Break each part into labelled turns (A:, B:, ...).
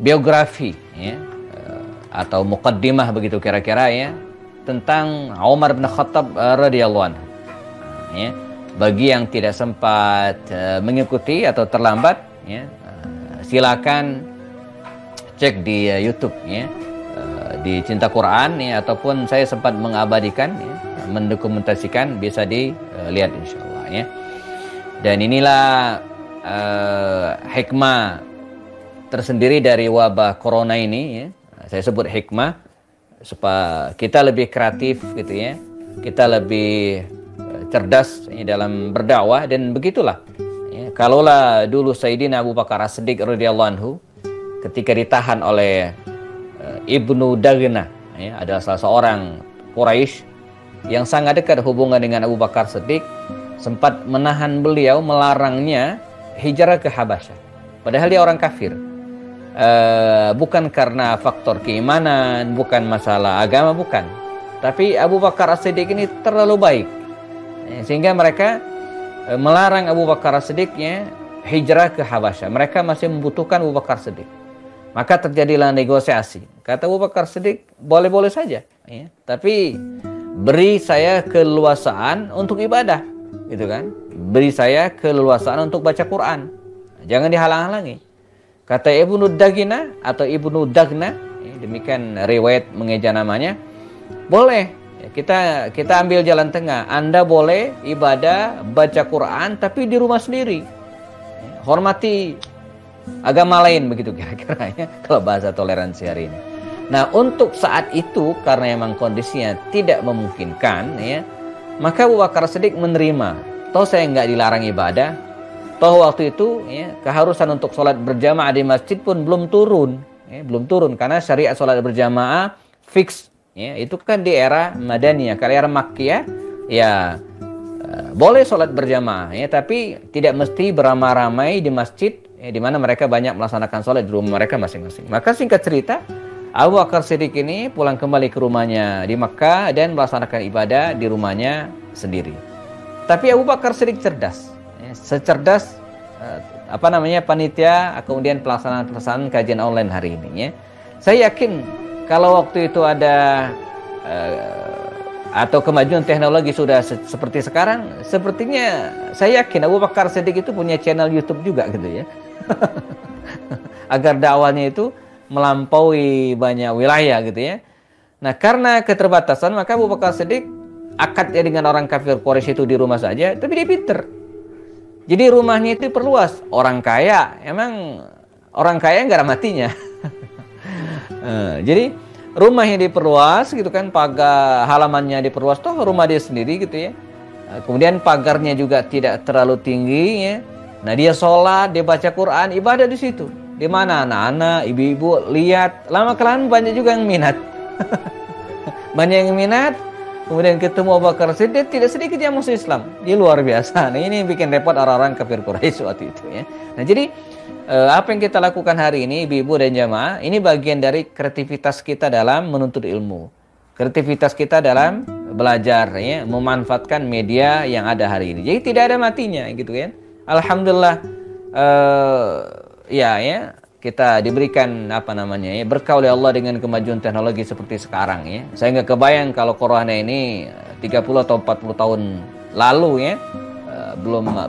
A: biografi ya, atau muqaddimah begitu kira-kira ya, tentang Umar bin Khattab radhiyallahu anhu. Ya, bagi yang tidak sempat mengikuti atau terlambat ya, silakan cek di YouTube ya, di Cinta Quran ya, ataupun saya sempat mengabadikan ya, mendokumentasikan, bisa dilihat insyaallah ya. Dan inilah hikmah tersendiri dari wabah corona ini ya. Saya sebut hikmah supaya kita lebih kreatif gitu ya, kita lebih cerdas ya, dalam berdakwah. Dan begitulah ya, kalaulah dulu Sayyidina Abu Bakar As-Siddiq radhiyallahu anhu ketika ditahan oleh Ibnu Daghna ya, adalah salah seorang Quraisy yang sangat dekat hubungan dengan Abu Bakar Siddiq, sempat menahan beliau, melarangnya hijrah ke Habasyah. Padahal dia orang kafir. Bukan karena faktor keimanan, bukan masalah agama, bukan. Tapi Abu Bakar As-Siddiq ini terlalu baik, sehingga mereka melarang Abu Bakar As-Siddiq hijrah ke Habasyah. Mereka masih membutuhkan Abu Bakar Siddiq. Maka terjadilah negosiasi. Kata Abu Bakar Siddiq, boleh-boleh saja ya, tapi beri saya keleluasaan untuk ibadah, gitu kan? Beri saya keleluasaan untuk baca Quran. Jangan dihalang-halangi. Kata Ibnu Daghna atau Ibnu Daghna, ya, demikian riwayat mengeja namanya, boleh. Ya, kita ambil jalan tengah. Anda boleh ibadah, baca Quran, tapi di rumah sendiri. Ya, hormati agama lain, begitu kira-kira ya, kalau bahasa toleransi hari ini. Nah, untuk saat itu karena memang kondisinya tidak memungkinkan ya, maka Abu Bakar Siddiq menerima. Toh saya nggak dilarang ibadah. Toh waktu itu ya, keharusan untuk sholat berjamaah di masjid pun belum turun ya, belum turun karena syariat sholat berjamaah fix ya, itu kan di era Madaniyah. Kalau era Makkiyah ya boleh sholat berjamaah ya, tapi tidak mesti beramai-ramai di masjid ya, di mana mereka banyak melaksanakan sholat di rumah mereka masing-masing. Maka singkat cerita, Abu Bakar Siddiq ini pulang kembali ke rumahnya di Makkah dan melaksanakan ibadah di rumahnya sendiri. Tapi Abu Bakar Siddiq cerdas, ya, secerdas panitia kemudian pelaksanaan kajian online hari ini. Ya. Saya yakin kalau waktu itu ada atau kemajuan teknologi sudah seperti sekarang, sepertinya saya yakin Abu Bakar Siddiq itu punya channel YouTube juga gitu ya, agar dakwahnya itu melampaui banyak wilayah gitu ya. Nah, karena keterbatasan, maka Abu Bakar Siddiq akadnya dengan orang kafir Quraisy itu di rumah saja, tapi dia pinter. Jadi rumahnya itu perluas. Orang kaya, emang orang kaya nggak ada matinya. Jadi rumahnya diperluas gitu kan, pagar halamannya diperluas, toh rumah dia sendiri gitu ya. Kemudian pagarnya juga tidak terlalu tinggi ya. Nah, dia sholat, dia baca Quran, ibadah di situ. Di mana anak-anak, ibu-ibu lihat, lama-kelamaan banyak juga yang minat. Banyak yang minat. Kemudian ketemu Abu Bakar Siddiq, tidak sedikit yang masuk Islam. Dia luar biasa. Nah, ini bikin repot orang-orang kafir Quraisy waktu itu ya. Nah, jadi apa yang kita lakukan hari ini, ibu-ibu dan jamaah, ini bagian dari kreativitas kita dalam menuntut ilmu. Kreativitas kita dalam belajar ya, memanfaatkan media yang ada hari ini. Jadi tidak ada matinya gitu kan. Alhamdulillah ya kita diberikan berkah oleh Allah dengan kemajuan teknologi seperti sekarang ya. Saya nggak kebayang kalau corona ini 30 atau 40 tahun lalu ya,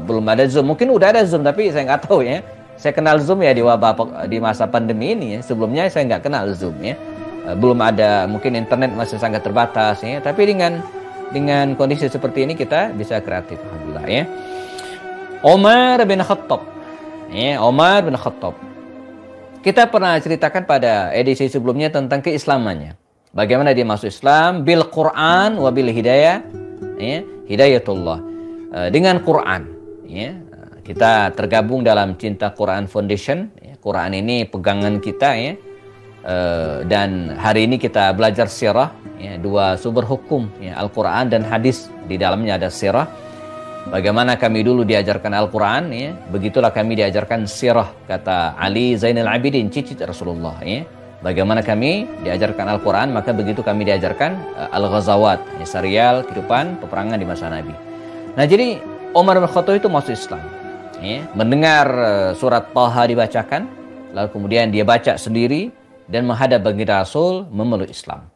A: belum ada Zoom. Mungkin udah ada Zoom tapi saya nggak tahu ya. Saya kenal Zoom ya di masa pandemi ini ya. Sebelumnya saya nggak kenal Zoom ya. Belum ada, mungkin internet masih sangat terbatas ya. Tapi dengan kondisi seperti ini kita bisa kreatif, alhamdulillah ya. Umar bin Khattab. Ya, Umar bin Khattab. Kita pernah ceritakan pada edisi sebelumnya tentang keislamannya. Bagaimana dia masuk Islam bil Quran wa bil hidayah, ya, hidayatullah. Dengan Quran, ya. Kita tergabung dalam Cinta Quran Foundation, ya. Quran ini pegangan kita ya. Dan hari ini kita belajar sirah, ya, dua sumber hukum, ya, Al-Quran dan hadis. Di dalamnya ada sirah. Bagaimana kami dulu diajarkan Al-Quran, ya, begitulah kami diajarkan sirah, kata Ali Zainal Abidin, cicit Rasulullah. Ya. Bagaimana kami diajarkan Al-Quran, maka begitu kami diajarkan Al-Ghazawat, ya, serial kehidupan peperangan di masa Nabi. Nah, jadi Umar bin Khattab itu masuk Islam. Ya. Mendengar surat Taha dibacakan, lalu kemudian dia baca sendiri dan menghadap baginda Rasul memeluk Islam.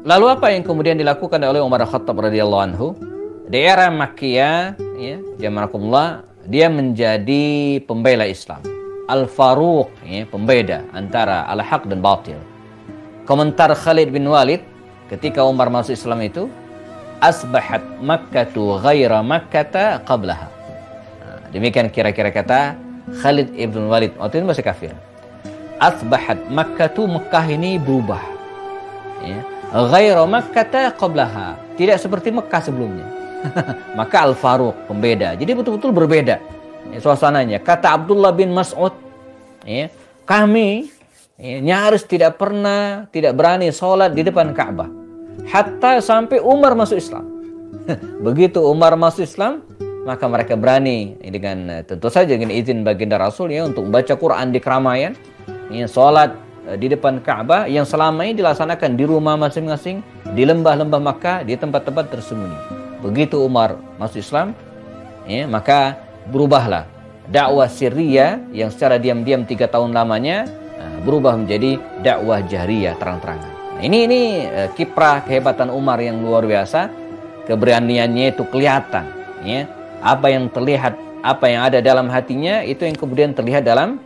A: Lalu apa yang kemudian dilakukan oleh Umar Khattab radhiyallahu anhu? Di era Makkiyah, ya, jamaah, dia menjadi pembela Islam. Al-Faruq, ya, pembeda antara al-haq dan batil. Komentar Khalid bin Walid ketika Umar masuk Islam itu, asbahat Makkatu ghaira Makkata qablaha. Nah, demikian kira-kira kata Khalid ibn Walid. Waktu itu masih kafir. Asbahat Makkatu, Mekah ini berubah. Ya. Ghaira Makkata qablaha. Tidak seperti Mekah sebelumnya. Maka Al-Faruq, pembeda. Jadi betul-betul berbeda ya, suasananya. Kata Abdullah bin Mas'ud, ya, kami ya, nyaris tidak berani sholat di depan Ka'bah. Hatta sampai Umar masuk Islam. Begitu Umar masuk Islam, maka mereka berani dengan tentu saja dengan izin baginda Rasul ya untuk membaca Quran di keramaian, ya, sholat di depan Ka'bah yang selama ini dilaksanakan di rumah masing-masing, di lembah-lembah Makkah, di tempat-tempat tersembunyi. Begitu Umar masuk Islam, ya, maka berubahlah dakwah sirriyah yang secara diam-diam 3 tahun lamanya berubah menjadi dakwah jahriyah terang-terangan. Nah, ini kiprah kehebatan Umar yang luar biasa, keberaniannya itu kelihatan. Ya, apa yang terlihat, apa yang ada dalam hatinya itu yang kemudian terlihat dalam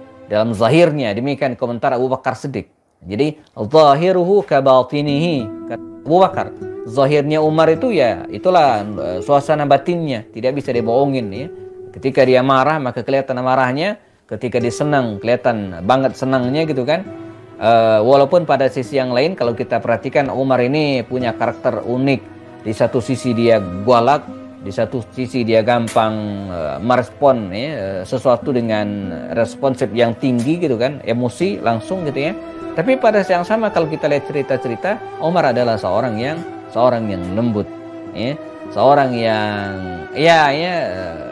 A: zahirnya. Demikian komentar Abu Bakar Siddiq. Jadi zahiruhu kabatinihi, kata Abu Bakar. Zahirnya Umar itu ya itulah suasana batinnya, tidak bisa dibohongin ya. Ketika dia marah maka kelihatan marahnya, ketika dia senang kelihatan banget senangnya gitu kan. Walaupun pada sisi yang lain kalau kita perhatikan Umar ini punya karakter unik. Di satu sisi dia galak, di satu sisi dia gampang merespon ya, sesuatu dengan responsif yang tinggi gitu kan, emosi langsung gitu ya. Tapi pada saat yang sama kalau kita lihat cerita-cerita, Umar adalah seorang yang lembut, ya, seorang yang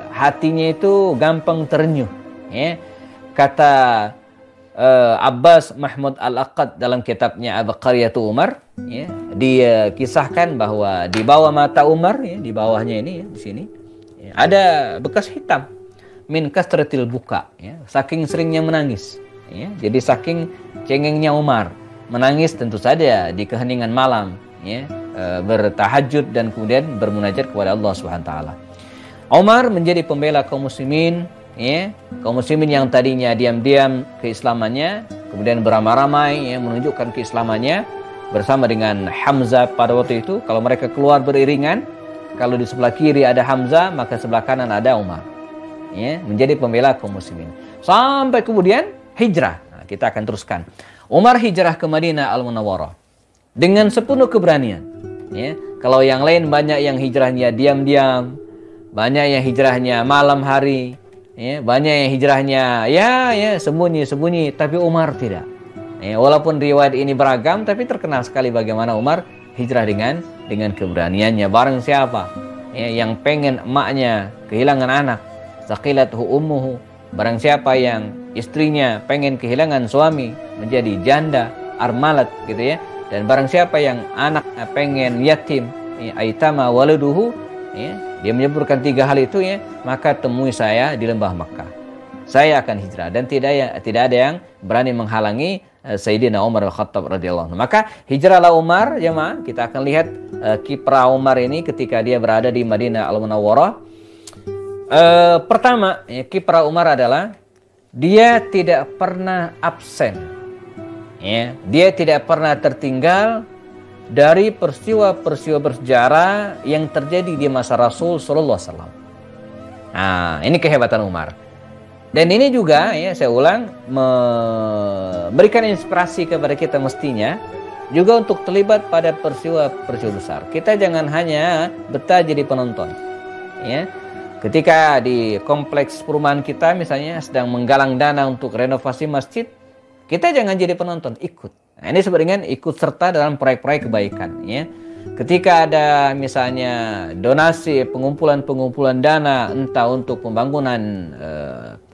A: hatinya itu gampang terenyuh. Ya. Kata Abbas Mahmud Al-Aqad dalam kitabnya Abqariyatu Umar, ya, dia kisahkan bahwa di bawah mata Umar, ya, di bawahnya ini, ya, di sini, ya, ada bekas hitam min kasratil buka, ya, saking seringnya menangis. Ya. Jadi saking cengengnya Umar menangis tentu saja di keheningan malam. Ya, bertahajud dan kemudian bermunajat kepada Allah Subhanahu wa taala. Umar menjadi pembela kaum muslimin, ya, kaum muslimin yang tadinya diam-diam keislamannya, kemudian beramai-ramai ya, menunjukkan keislamannya bersama dengan Hamzah pada waktu itu. Kalau mereka keluar beriringan, kalau di sebelah kiri ada Hamzah, maka sebelah kanan ada Umar. Ya, menjadi pembela kaum muslimin. Sampai kemudian hijrah. Nah, kita akan teruskan. Umar hijrah ke Madinah Al-Munawwarah dengan sepenuh keberanian. Ya, kalau yang lain banyak yang hijrahnya diam-diam, banyak yang hijrahnya malam hari, ya, banyak yang hijrahnya sembunyi-sembunyi, tapi Umar tidak. Ya, walaupun riwayat ini beragam, tapi terkenal sekali bagaimana Umar hijrah dengan keberaniannya. Barang siapa ya, yang pengen emaknya kehilangan anak, saqilathu ummuhu, barang siapa yang istrinya pengen kehilangan suami menjadi janda, armalat gitu ya. Dan barang siapa yang anaknya pengen yatim, ya, aitama waladuhu, ya, dia menyebutkan 3 hal itu ya, maka temui saya di lembah Makkah. Saya akan hijrah dan tidak ada yang berani menghalangi Sayyidina Umar Al-Khattab radhiyallahu anhu. Maka hijrahlah Umar, jemaah. Kita akan lihat kiprah Umar ini ketika dia berada di Madinah Al-Munawwarah. Pertama, ya, kiprah Umar adalah dia tidak pernah absen. Ya, dia tidak pernah tertinggal dari peristiwa-peristiwa bersejarah yang terjadi di masa Rasul sallallahu alaihi wasallam. Nah, ini kehebatan Umar. Dan ini juga ya saya ulang memberikan inspirasi kepada kita mestinya juga untuk terlibat pada peristiwa-peristiwa besar. Kita jangan hanya betah jadi penonton. Ya. Ketika di kompleks perumahan kita misalnya sedang menggalang dana untuk renovasi masjid, kita jangan jadi penonton, ikut. Nah, ini sebenarnya ikut serta dalam proyek-proyek kebaikan. Ya. Ketika ada misalnya donasi, pengumpulan dana, entah untuk pembangunan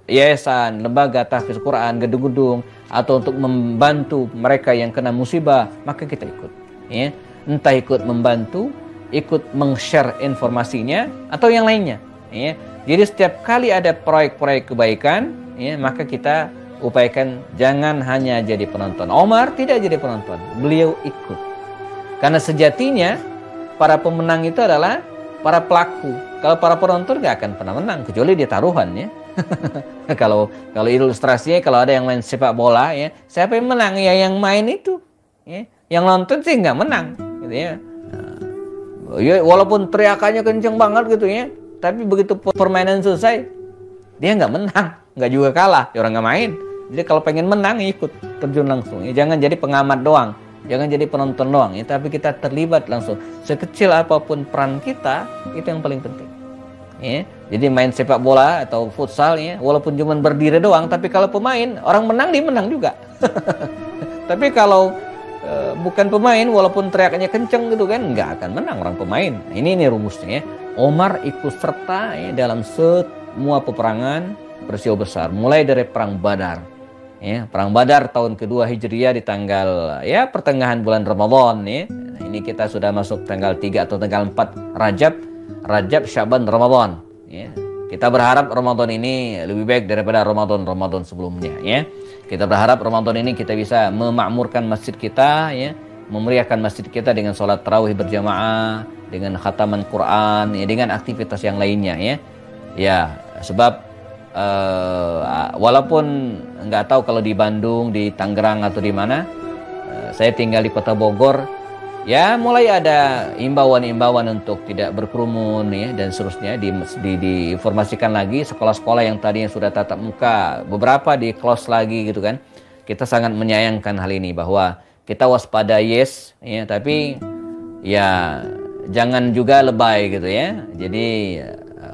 A: yayasan, lembaga tahfiz Quran, gedung-gedung, atau untuk membantu mereka yang kena musibah, maka kita ikut. Ya. Entah ikut membantu, ikut meng-share informasinya, atau yang lainnya. Ya. Jadi setiap kali ada proyek-proyek kebaikan, ya, maka kita upayakan jangan hanya jadi penonton. Omar tidak jadi penonton, beliau ikut. Karena sejatinya para pemenang itu adalah para pelaku. Kalau para penonton nggak akan pernah menang, kecuali dia taruhan, ya. Kalau ilustrasinya, kalau ada yang main sepak bola, ya, siapa yang menang? Ya yang main itu, ya. Yang nonton sih nggak menang, gitu ya. Ya, walaupun teriakannya kenceng banget gitu ya, tapi begitu permainan selesai, dia nggak menang, nggak juga kalah, ya orang nggak main. Jadi kalau pengen menang, ikut terjun langsung. Ya, jangan jadi pengamat doang, jangan jadi penonton doang, ya, tapi kita terlibat langsung. Sekecil apapun peran kita, itu yang paling penting. Ya, jadi main sepak bola atau futsal, ya, walaupun cuma berdiri doang, tapi kalau pemain, orang menang, dia menang juga. Tapi kalau bukan pemain, walaupun teriakannya kenceng gitu kan, nggak akan menang orang pemain. Nah, ini rumusnya, ya. Omar ikut serta, ya, dalam semua peperangan peristiwa besar, mulai dari perang Badar, ya, perang Badar tahun kedua Hijriah di tanggal, ya, pertengahan bulan Ramadan, ya. Nah, ini kita sudah masuk tanggal 3 atau tanggal 4 Rajab, Syaban, Ramadan, ya. Kita berharap Ramadan ini lebih baik daripada Ramadan sebelumnya, ya. Kita berharap Ramadan ini kita bisa memakmurkan masjid kita, ya, memeriahkan masjid kita dengan sholat tarawih berjamaah, dengan khataman Quran, ya, dengan aktivitas yang lainnya, ya. Ya, sebab walaupun nggak tahu kalau di Bandung, di Tangerang atau di mana, saya tinggal di Kota Bogor, ya mulai ada imbauan-imbauan untuk tidak berkerumun, ya, dan seterusnya. Diinformasikan lagi sekolah-sekolah yang tadinya sudah tatap muka, beberapa di close lagi gitu kan. Kita sangat menyayangkan hal ini, bahwa kita waspada, yes, ya, tapi ya jangan juga lebay gitu, ya. Jadi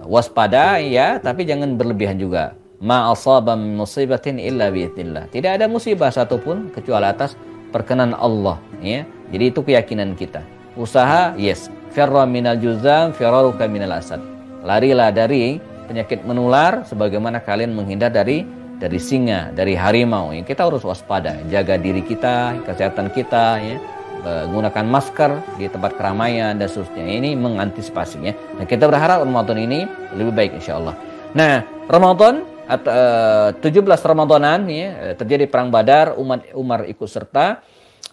A: waspada, ya, tapi jangan berlebihan juga. Ma asaba min musibatin illa biidznillah. Tidak ada musibah satupun kecuali atas perkenan Allah, ya. Jadi itu keyakinan kita. Usaha, yes. Firra minal juzam, firaruka minal asad. Larilah dari penyakit menular sebagaimana kalian menghindar dari singa, dari harimau. Ya, kita harus waspada, jaga diri kita, kesehatan kita, ya. Menggunakan masker di tempat keramaian dan seterusnya. Ini mengantisipasinya. Nah, kita berharap Ramadan ini lebih baik insyaallah. Nah, Ramadan atau 17 Ramadanan, ya, terjadi perang Badar, Umar ikut serta,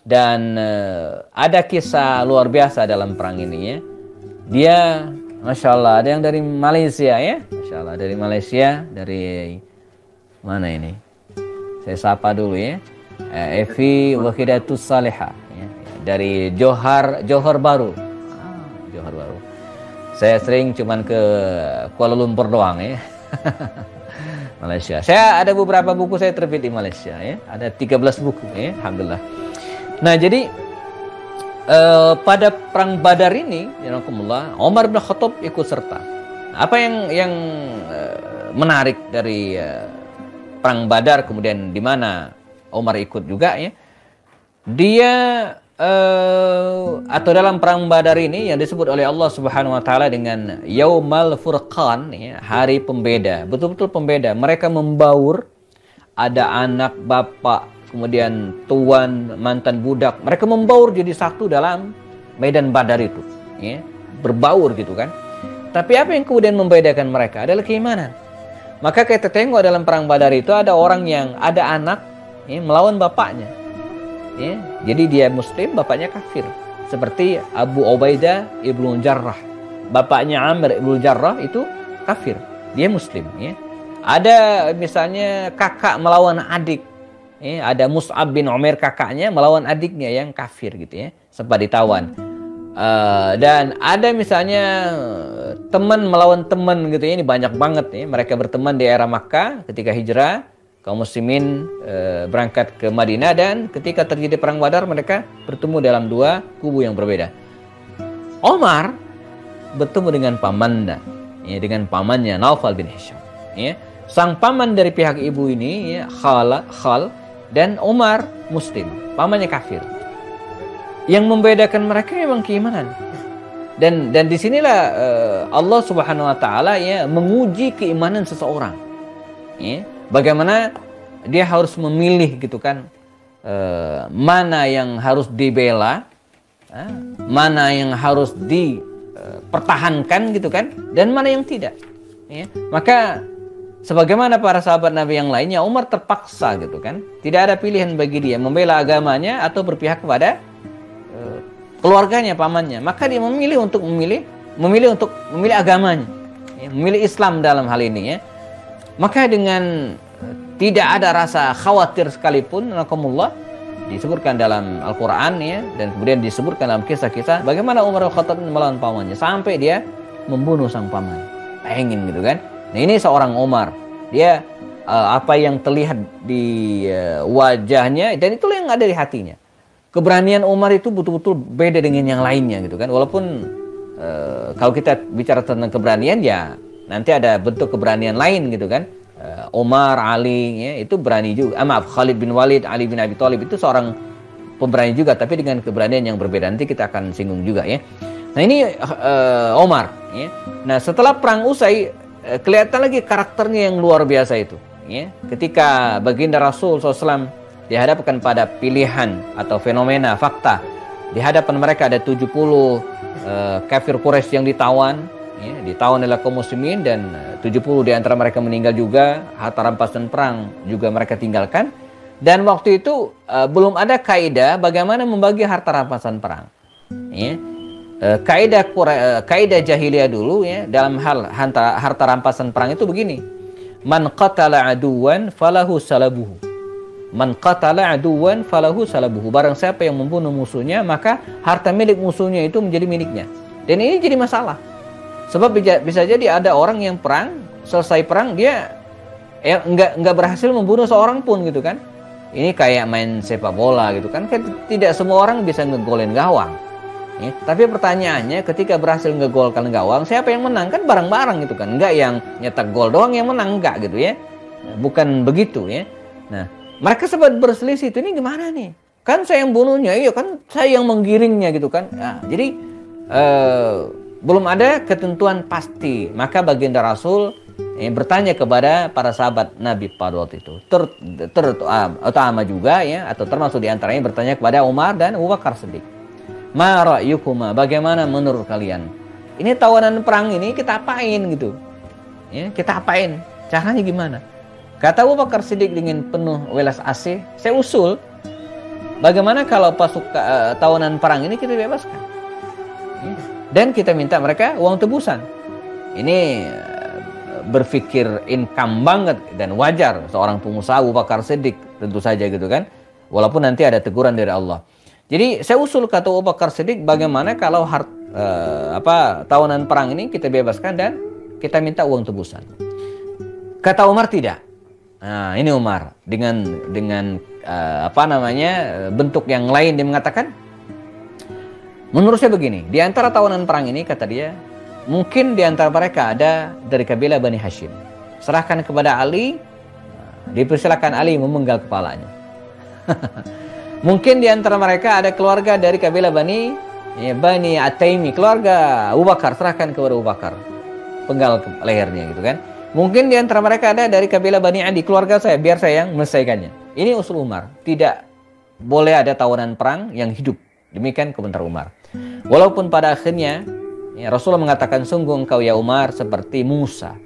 A: dan ada kisah luar biasa dalam perang ini, ya. Dia, masya Allah, ada yang dari Malaysia, ya, masya Allah, dari Malaysia, dari mana ini? Saya sapa dulu, ya. Evi Wahidatus Salihah, ya, dari Johor Baru. Johor Baru. Saya sering cuman ke Kuala Lumpur doang, ya. Malaysia. Saya ada beberapa buku saya terbit di Malaysia, ya. Ada 13 buku, ya, alhamdulillah. Nah, jadi pada perang Badar ini, ya, Umar bin Khattab ikut serta. Apa yang menarik dari perang Badar, kemudian di mana Umar ikut juga, ya. Dia atau dalam perang Badar ini yang disebut oleh Allah Subhanahu wa taala dengan Yaumal Furqan, ya, hari pembeda. Betul-betul pembeda. Mereka membaur, ada anak, bapak, kemudian tuan, mantan budak. Mereka membaur jadi satu dalam medan Badar itu, ya. Berbaur gitu kan. Tapi apa yang kemudian membedakan mereka adalah keimanan. Maka kita tengok dalam perang Badar itu ada orang yang ada anak, ya, melawan bapaknya, ya. Jadi dia muslim, bapaknya kafir. Seperti Abu Ubaidah ibnu Jarrah. Bapaknya Amr ibnu Jarrah itu kafir, dia muslim, ya. Ada misalnya kakak melawan adik, ya. Ada Mus'ab bin Umair, kakaknya melawan adiknya yang kafir gitu, ya, sempat ditawan. Dan ada misalnya teman melawan teman gitu, ya. Ini banyak banget, ya. Mereka berteman di era Makkah ketika hijrah, kaum muslimin berangkat ke Madinah, dan ketika terjadi perang Badar mereka bertemu dalam dua kubu yang berbeda. Omar bertemu dengan pamannya, ya, dengan pamannya Naufal bin Hisham, ya. Sang paman dari pihak ibu ini, ya, Khal, dan Umar muslim, pamannya kafir. Yang membedakan mereka memang keimanan. Dan disinilah Allah Subhanahu wa taala, ya, menguji keimanan seseorang, ya. Bagaimana dia harus memilih gitu kan, mana yang harus dibela, mana yang harus dipertahankan gitu kan, dan mana yang tidak. ya. Maka sebagaimana para sahabat Nabi yang lainnya, Umar terpaksa gitu kan. Tidak ada pilihan bagi dia membela agamanya atau berpihak kepada keluarganya, pamannya. Maka dia memilih untuk memilih agamanya, ya, memilih Islam dalam hal ini ya. Maka dengan tidak ada rasa khawatir sekalipun, nakumullah, disebutkan dalam Al-Quran ya, dan kemudian disebutkan dalam kisah-kisah bagaimana Umar Al-Khattab melawan pamannya sampai dia membunuh sang paman. Pengen gitu kan. Nah, ini seorang Umar, dia apa yang terlihat di wajahnya dan itulah yang ada di hatinya. Keberanian Umar itu betul-betul beda dengan yang lainnya gitu kan. Walaupun kalau kita bicara tentang keberanian ya nanti ada bentuk keberanian lain gitu kan. Umar, Ali ya, itu berani juga. Khalid bin Walid, Ali bin Abi Thalib itu seorang pemberani juga, tapi dengan keberanian yang berbeda. Nanti kita akan singgung juga ya. Nah ini Umar ya. Nah setelah perang usai kelihatan lagi karakternya yang luar biasa itu ya. Ketika baginda Rasul SAW dihadapkan pada pilihan atau fenomena fakta, di hadapan mereka ada 70 kafir Quraisy yang ditawan ya, ditawan oleh kaum muslimin, dan 70 di antara mereka meninggal juga, harta rampasan perang juga mereka tinggalkan. Dan waktu itu belum ada kaidah bagaimana membagi harta rampasan perang ya. Kaidah jahiliyah dulu ya, dalam hal harta rampasan perang itu begini: man qatala aduwan falahu salabuhu, man qatala aduwan falahu salabuhu, barang siapa yang membunuh musuhnya maka harta milik musuhnya itu menjadi miliknya. Dan ini jadi masalah, sebab bisa jadi ada orang yang perang, selesai perang dia nggak berhasil membunuh seorang pun gitu kan. Ini kayak main sepak bola gitu kan, tidak semua orang bisa ngegolin gawang ya. Tapi pertanyaannya, ketika berhasil ngegolkan gawang, siapa yang menang? Kan bareng-bareng gitu kan, nggak yang nyetak gol doang yang menang, enggak gitu ya. Bukan begitu ya. Nah, mereka sempat berselisih, itu ini gimana nih? Kan saya yang bunuhnya, iya kan saya yang menggiringnya gitu kan. Nah, jadi belum ada ketentuan pasti. Maka baginda Rasul bertanya kepada para sahabat Nabi pada waktu itu, terutama juga ya, atau termasuk diantaranya bertanya kepada Umar dan Abu Bakar Siddiq. Ma ra'yukuma, bagaimana menurut kalian? Ini tawanan perang ini kita apain gitu? Ya, kita apain? Caranya gimana? Kata Abu Bakar Siddiq dengan penuh welas asih, saya usul, bagaimana kalau tawanan perang ini kita bebaskan? Ya. Dan kita minta mereka uang tebusan. Ini berpikir income banget dan wajar seorang pengusaha Abu Bakar Siddiq tentu saja gitu kan. Walaupun nanti ada teguran dari Allah. Jadi saya usul, kata Abu Bakar Siddiq, bagaimana kalau tawanan perang ini kita bebaskan dan kita minta uang tebusan. Kata Umar tidak. Nah, ini Umar dengan bentuk yang lain dia mengatakan, menurut saya begini, di antara tawanan perang ini, kata dia, mungkin di antara mereka ada dari kabilah Bani Hashim. Serahkan kepada Ali, dipersilakan Ali memenggal kepalanya. Mungkin di antara mereka ada keluarga dari kabilah Bani At-Taimi, keluarga Abu Bakar, serahkan kepada Abu Bakar, penggal lehernya gitu kan. Mungkin di antara mereka ada dari kabilah Bani Adi, keluarga saya, biar saya yang menyelesaikannya. Ini usul Umar, tidak boleh ada tawanan perang yang hidup. Demikian komentar Umar. Walaupun pada akhirnya ya, Rasulullah mengatakan, sungguh engkau ya Umar seperti Musa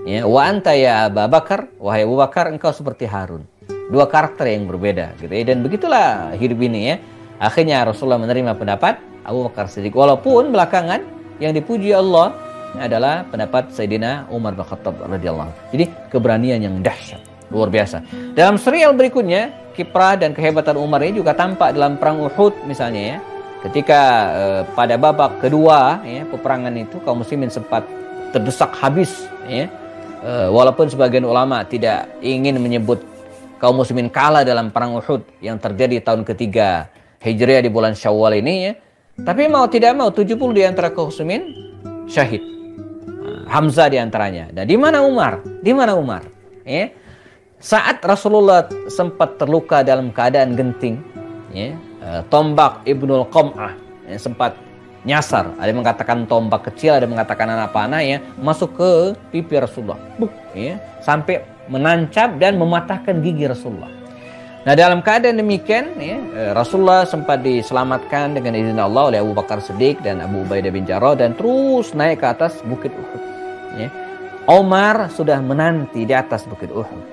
A: ya, wa anta ya Abu Bakar, wahai Abu Bakar engkau seperti Harun. Dua karakter yang berbeda gitu ya. Dan begitulah hidup ini ya. Akhirnya Rasulullah menerima pendapat Abu Bakar Siddiq, walaupun belakangan yang dipuji Allah adalah pendapat Sayyidina Umar bin Khattab radhiyallahu. Jadi keberanian yang dahsyat, luar biasa. Dalam serial berikutnya, kiprah dan kehebatan Umar ini juga tampak dalam perang Uhud misalnya ya. Ketika pada babak kedua ya, peperangan itu kaum muslimin sempat terdesak habis ya. Walaupun sebagian ulama tidak ingin menyebut kaum muslimin kalah dalam perang Uhud yang terjadi tahun ketiga Hijriah di bulan Syawal ini ya. Tapi mau tidak mau 70 di antara kaum muslimin syahid. Hamzah di antaranya. Dan di mana Umar? Di mana Umar? Ya. Saat Rasulullah sempat terluka dalam keadaan genting, ya, tombak Ibnul Qam'ah yang sempat nyasar. Ada yang mengatakan tombak kecil, ada yang mengatakan anak panah ya, masuk ke pipi Rasulullah. Ya, sampai menancap dan mematahkan gigi Rasulullah. Nah, dalam keadaan demikian ya, Rasulullah sempat diselamatkan dengan izin Allah oleh Abu Bakar Siddiq dan Abu Ubaidah bin Jarrah dan terus naik ke atas bukit Uhud. Ya. Umar sudah menanti di atas bukit Uhud.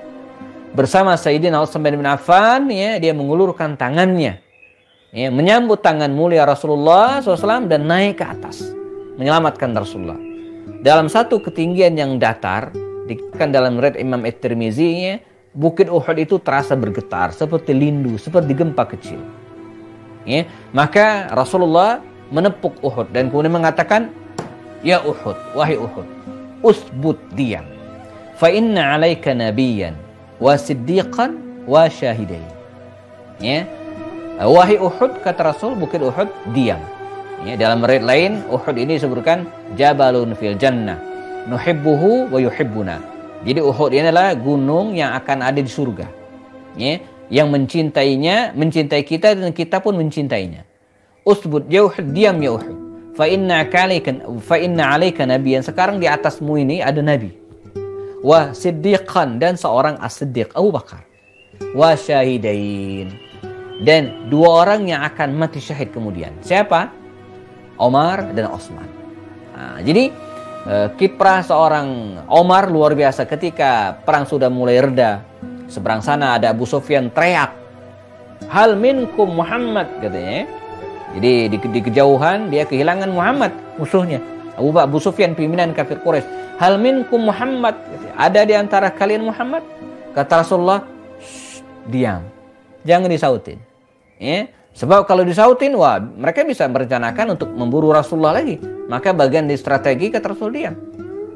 A: Bersama Sayyidina Utsman bin Affan, ya, dia mengulurkan tangannya, ya, menyambut tangan mulia Rasulullah SAW dan naik ke atas, menyelamatkan Rasulullah. Dalam satu ketinggian yang datar, dikatakan dalam riwayat Imam At-Tirmizi, ya, bukit Uhud itu terasa bergetar, seperti lindu, seperti gempa kecil. Ya, maka Rasulullah menepuk Uhud dan kemudian mengatakan, "Ya Uhud, wahai Uhud, usbut, diam. Fa inna 'alaika nabiyyan wa siddiqan wa syahidain." Ya. Wahai Uhud, kata Rasul, bukit Uhud, diam. Ya, dalam riwayat lain Uhud ini disebutkan jabalun fil jannah nuhibbuhu wa yuhibbuna. Jadi Uhud ini adalah gunung yang akan ada di surga. Ya, yang mencintainya, mencintai kita dan kita pun mencintainya. Usbut, ya Uhud, diam ya Uhud. Fa inna 'alaika nabiyyan, sekarang di atasmu ini ada nabi. Wa siddiqan, dan seorang as-siddiq, Abu Bakar. Wa syahidain, dan dua orang yang akan mati syahid kemudian. Siapa? Umar dan Utsman. Nah, jadi kiprah seorang Umar luar biasa. Ketika perang sudah mulai reda, seberang sana ada Abu Sufyan teriak, "Hal minkum Muhammad," katanya. Jadi di kejauhan dia kehilangan Muhammad, musuhnya. Abu Sufyan, pimpinan kafir Quraisy. "Hal minkum Muhammad," katanya. "Ada di antara kalian Muhammad?" Kata Rasulullah, "Diam, jangan disautin." Ya, sebab kalau disautin, wah, mereka bisa merencanakan untuk memburu Rasulullah lagi. Maka bagian di strategi kata Rasul, diam.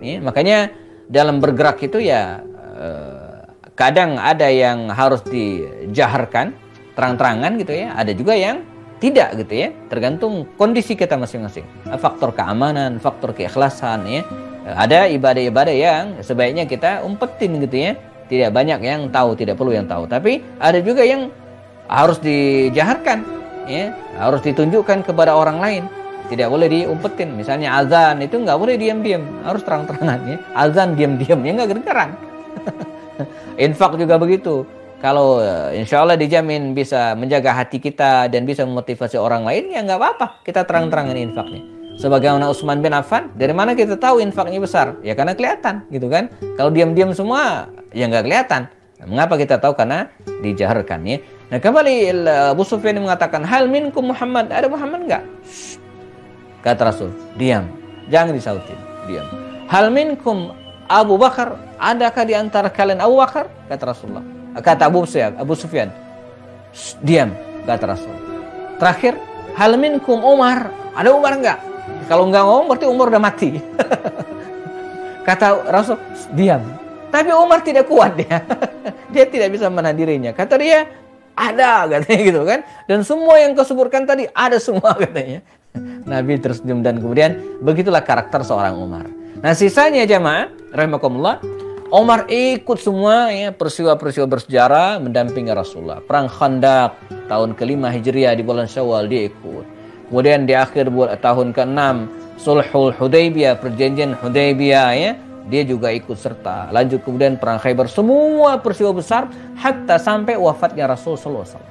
A: Ya, makanya dalam bergerak itu ya kadang ada yang harus dijaharkan terang-terangan gitu ya, ada juga yang tidak gitu ya, tergantung kondisi kita masing-masing. Faktor keamanan, faktor keikhlasan ya. Ada ibadah-ibadah yang sebaiknya kita umpetin gitu ya. Tidak banyak yang tahu, tidak perlu yang tahu. Tapi ada juga yang harus dijaharkan ya, harus ditunjukkan kepada orang lain. Tidak boleh diumpetin. Misalnya azan itu nggak boleh diam-diam, harus terang-terangan ya. Azan diam-diam ya nggak kedengaran. Infak juga begitu. Kalau insya Allah dijamin bisa menjaga hati kita dan bisa memotivasi orang lain, ya nggak apa-apa. Kita terang-terangan infaknya. Sebagaimana Utsman bin Affan, dari mana kita tahu infaknya besar? Ya karena kelihatan, gitu kan? Kalau diam-diam semua, ya nggak kelihatan. Nah, mengapa kita tahu? Karena dijaharkan ya. Nah kembali Abu Sufyan mengatakan, "Hal minkum Muhammad?" Ada Muhammad nggak? Kata Rasul, "Diam, jangan disautin, diam." "Hal minkum Abu Bakar?" Adakah di antara kalian Abu Bakar? Kata Rasulullah. Kata Abu Sufyan, "Diam," kata Rasul. Terakhir, "Hal minkum Umar?" Ada Umar enggak? Kalau enggak ngomong berarti Umar udah mati. Kata Rasul, "Diam." Tapi Umar tidak kuat dia. Dia tidak bisa menahan dirinya. Kata dia, "Ada," katanya gitu kan. Dan semua yang kau sebutkan tadi ada semua katanya. Nabi tersenyum dan kemudian begitulah karakter seorang Umar. Nah sisanya jamaah rahimakumullah, Umar ikut semua ya, peristiwa-peristiwa bersejarah mendampingi Rasulullah. Perang Khandaq tahun ke-5 Hijriah di bulan Syawal dia ikut. Kemudian di akhir tahun ke-6 Sulhul Hudaybiyah, perjanjian Hudaybiyah ya, dia juga ikut serta. Lanjut kemudian perang Khaybar, semua peristiwa besar hatta sampai wafatnya Rasulullah SAW.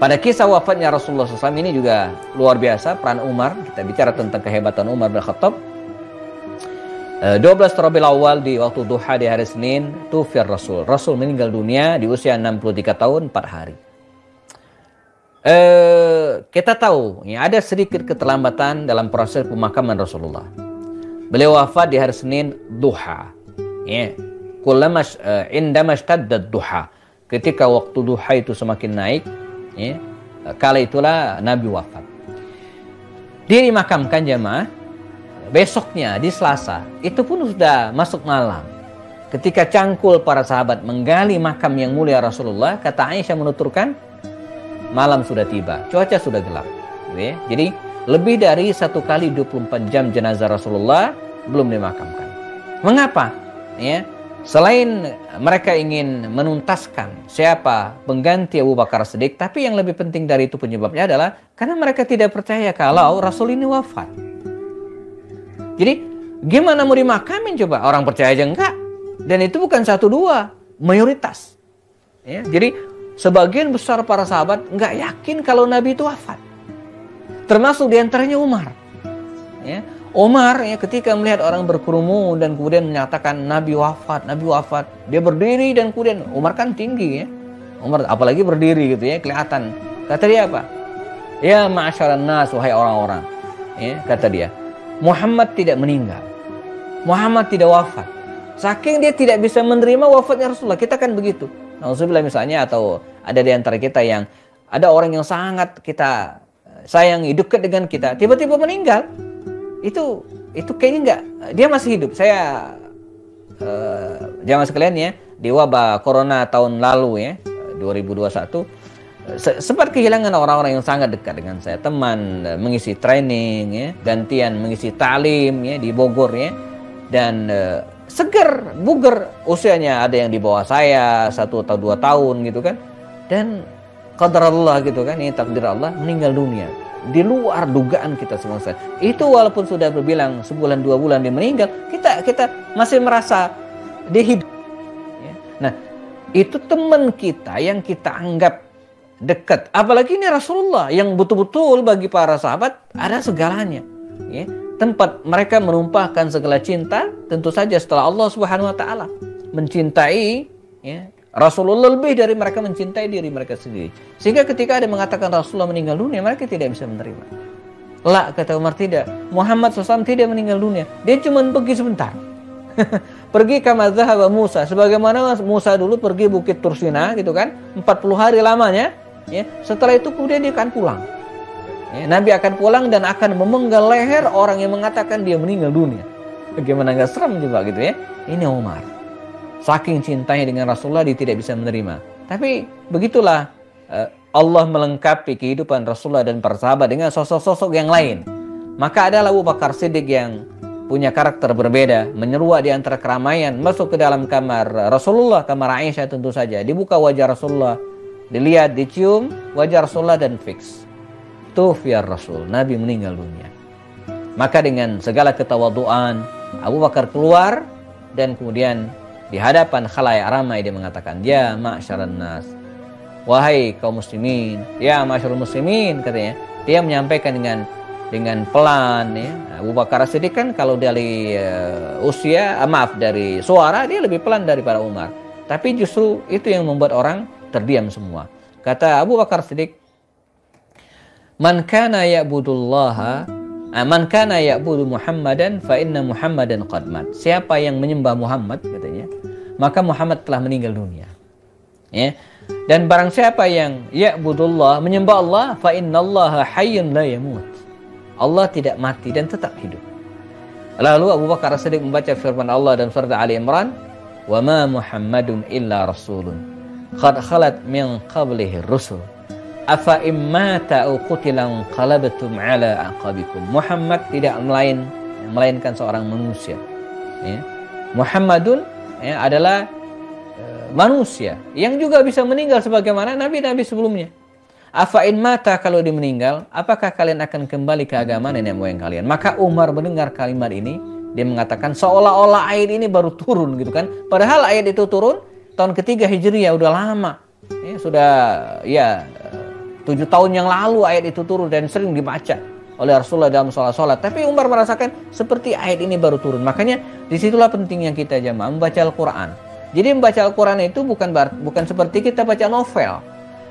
A: Pada kisah wafatnya Rasulullah SAW ini juga luar biasa peran Umar. Kita bicara tentang kehebatan Umar bin Khattab. 12 Rabiul Awal di waktu duha di hari Senin, tufir Rasul. Rasul meninggal dunia di usia 63 tahun 4 hari. Kita tahu ya, ada sedikit keterlambatan dalam proses pemakaman Rasulullah. Beliau wafat di hari Senin duha. Ya. Kullama indama ishtadda duha. Ketika waktu duha itu semakin naik, ya, kala itulah Nabi wafat. Dia dimakamkan jamaah. Besoknya di Selasa, itu pun sudah masuk malam. Ketika cangkul para sahabat menggali makam yang mulia Rasulullah, kata Aisyah menuturkan, malam sudah tiba, cuaca sudah gelap. Jadi lebih dari 1 kali 24 jam jenazah Rasulullah belum dimakamkan. Mengapa? Ya, selain mereka ingin menuntaskan siapa pengganti Abu Bakar Siddiq, tapi yang lebih penting dari itu penyebabnya adalah karena mereka tidak percaya kalau Rasul ini wafat. Jadi gimana mau dimakamin coba? Orang percaya aja enggak. Dan itu bukan 1-2, mayoritas. Ya, jadi sebagian besar para sahabat enggak yakin kalau Nabi itu wafat. Termasuk diantaranya Umar. Ya, Umar ya ketika melihat orang berkerumun dan kemudian menyatakan Nabi wafat, dia berdiri dan kemudian Umar kan tinggi ya. Umar apalagi berdiri gitu ya, kelihatan. Kata dia apa? Ya ma'asyaran nas, wahai orang-orang. Ya, kata dia, Muhammad tidak meninggal. Muhammad tidak wafat. Saking dia tidak bisa menerima wafatnya Rasulullah. Kita kan begitu. Nauzubillah misalnya, atau ada di antara kita yang ada orang yang sangat kita sayangi, dekat dengan kita, tiba-tiba meninggal. Itu kayaknya enggak, dia masih hidup. Saya jamaah sekalian ya, di wabah corona tahun lalu ya, 2021, sempat kehilangan orang-orang yang sangat dekat dengan saya. Teman mengisi training ya, gantian mengisi ta'lim ya di Bogor ya. Dan seger, buger, usianya ada yang di bawah saya 1 atau 2 tahun gitu kan. Dan qadar Allah gitu kan, ini takdir Allah, meninggal dunia di luar dugaan kita semua. Itu walaupun sudah berbilang sebulan 2 bulan dia meninggal, kita masih merasa dia hidup ya. Nah, itu teman kita yang kita anggap dekat, apalagi ini Rasulullah yang betul-betul bagi para sahabat ada segalanya ya. Tempat mereka menumpahkan segala cinta, tentu saja setelah Allah Subhanahu wa taala mencintai ya, Rasulullah lebih dari mereka mencintai diri mereka sendiri. Sehingga ketika ada mengatakan Rasulullah meninggal dunia, mereka tidak bisa menerima. La, kata Umar, tidak. Muhammad SAW tidak meninggal dunia. Dia cuma pergi sebentar. Pergi kama dzahaba Musa. Sebagaimana Musa dulu pergi Bukit Tursina gitu kan. 40 hari lamanya. Ya. Setelah itu kemudian dia akan pulang. Ya, Nabi akan pulang dan akan memenggal leher orang yang mengatakan dia meninggal dunia. Bagaimana gak serem juga gitu ya. Ini Umar. Saking cintanya dengan Rasulullah, dia tidak bisa menerima. Tapi begitulah Allah melengkapi kehidupan Rasulullah dan para sahabat dengan sosok-sosok yang lain. Maka adalah Abu Bakar Siddiq yang punya karakter berbeda, menyeruak di antara keramaian, masuk ke dalam kamar Rasulullah, kamar Aisyah tentu saja. Dibuka wajah Rasulullah, dilihat, dicium wajah Rasulullah dan fix. Tufiyar Rasul, Nabi meninggal dunia. Maka dengan segala ketawaduan, Abu Bakar keluar dan kemudian di hadapan khalayak ramai dia mengatakan, ya ma'syaran nas, wahai kaum muslimin, ya ma'syarul muslimin, katanya. Dia menyampaikan dengan pelan ya. Abu Bakar Siddiq kan kalau dari dari suara dia lebih pelan daripada Umar. Tapi justru itu yang membuat orang terdiam semua. Kata Abu Bakar Siddiq, man kana ya'budu Muhammadan fa inna Muhammadan qad mat. Siapa yang menyembah Muhammad, katanya, maka Muhammad telah meninggal dunia. Ya. Dan barang siapa yang ya'budullah, menyembah Allah, fa innallaha hayyun la yamut. Allah tidak mati dan tetap hidup. Lalu Abu Bakar As-Siddiq membaca firman Allah dalam surat Ali Imran, wa ma Muhammadun illa rasulun qad khalat min qablihi rusul afa immata au qutilan qalabtum ala aqabikum. Muhammad tidak melainkan seorang manusia ya. Muhammadun ya, adalah manusia yang juga bisa meninggal sebagaimana nabi-nabi sebelumnya. Afa in mata, kalau dia meninggal, apakah kalian akan kembali ke agama nenek moyang kalian? Maka Umar mendengar kalimat ini, dia mengatakan seolah-olah ayat ini baru turun gitu kan. Padahal ayat itu turun tahun ketiga Hijriah, udah lama ya, sudah ya 7 tahun yang lalu ayat itu turun dan sering dibaca oleh Rasulullah dalam sholat-sholat. Tapi Umar merasakan seperti ayat ini baru turun. Makanya disitulah pentingnya kita jamaah membaca Al-Quran. Jadi membaca Al-Quran itu bukan seperti kita baca novel.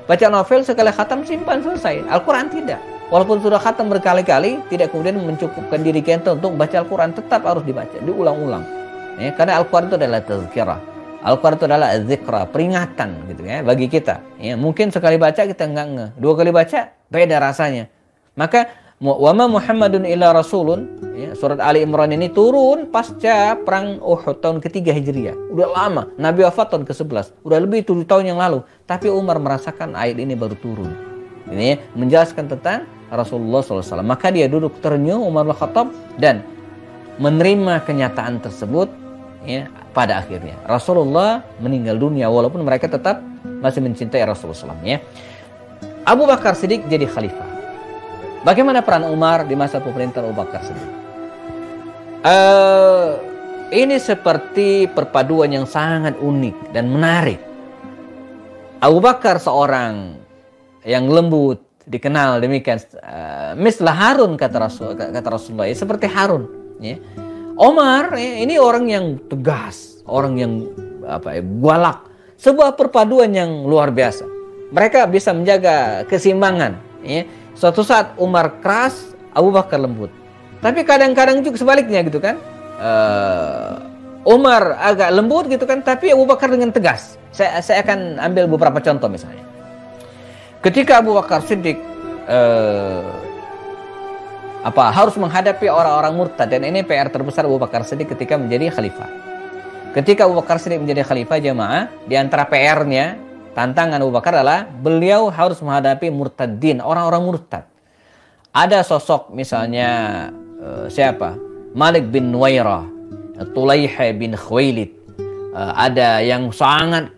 A: Baca novel sekali khatam simpan selesai. Al-Quran tidak. Walaupun sudah khatam berkali-kali, tidak kemudian mencukupkan diri kita untuk baca Al-Quran. Tetap harus dibaca, diulang-ulang. Ya, karena Al-Quran itu adalah tazkirah. Al-Quran itu adalah zikra, peringatan gitu ya bagi kita. Ya, mungkin sekali baca kita enggak ngeh, 2 kali baca beda rasanya. Maka wa ma Muhammadun illa rasulun ya, surat Ali Imran ini turun pasca perang Uhud tahun ketiga Hijriah. Udah lama, Nabi wafat tahun ke-11, udah lebih 7 tahun yang lalu. Tapi Umar merasakan ayat ini baru turun. Ini ya, menjelaskan tentang Rasulullah SAW. Maka dia duduk ternyuh Umar bin Khattab dan menerima kenyataan tersebut. Ya, pada akhirnya Rasulullah meninggal dunia walaupun mereka tetap masih mencintai Rasulullah SAW ya. Abu Bakar Siddiq jadi khalifah. Bagaimana peran Umar di masa pemerintahan Abu Bakar Siddiq? Ini seperti perpaduan yang sangat unik dan menarik. Abu Bakar seorang yang lembut, dikenal demikian, mislah Harun kata Rasulullah, seperti Harun. Ya. Umar ini orang yang tegas, orang yang galak. Sebuah perpaduan yang luar biasa. Mereka bisa menjaga keseimbangan. Ya. Suatu saat Umar keras, Abu Bakar lembut. Tapi kadang-kadang juga sebaliknya gitu kan. Umar agak lembut gitu kan, tapi Abu Bakar dengan tegas. Saya akan ambil beberapa contoh misalnya. Ketika Abu Bakar Siddiq harus menghadapi orang-orang murtad, dan ini PR terbesar Abu Bakar Siddiq ketika menjadi khalifah. Ketika Abu Bakar Siddiq menjadi khalifah jamaah, di antara PR-nya, tantangan Abu Bakar adalah beliau harus menghadapi murtadin, orang-orang murtad. Ada sosok misalnya siapa? Malik bin Nuwairah, Tulaihah bin Khuwailid. Ada yang sangat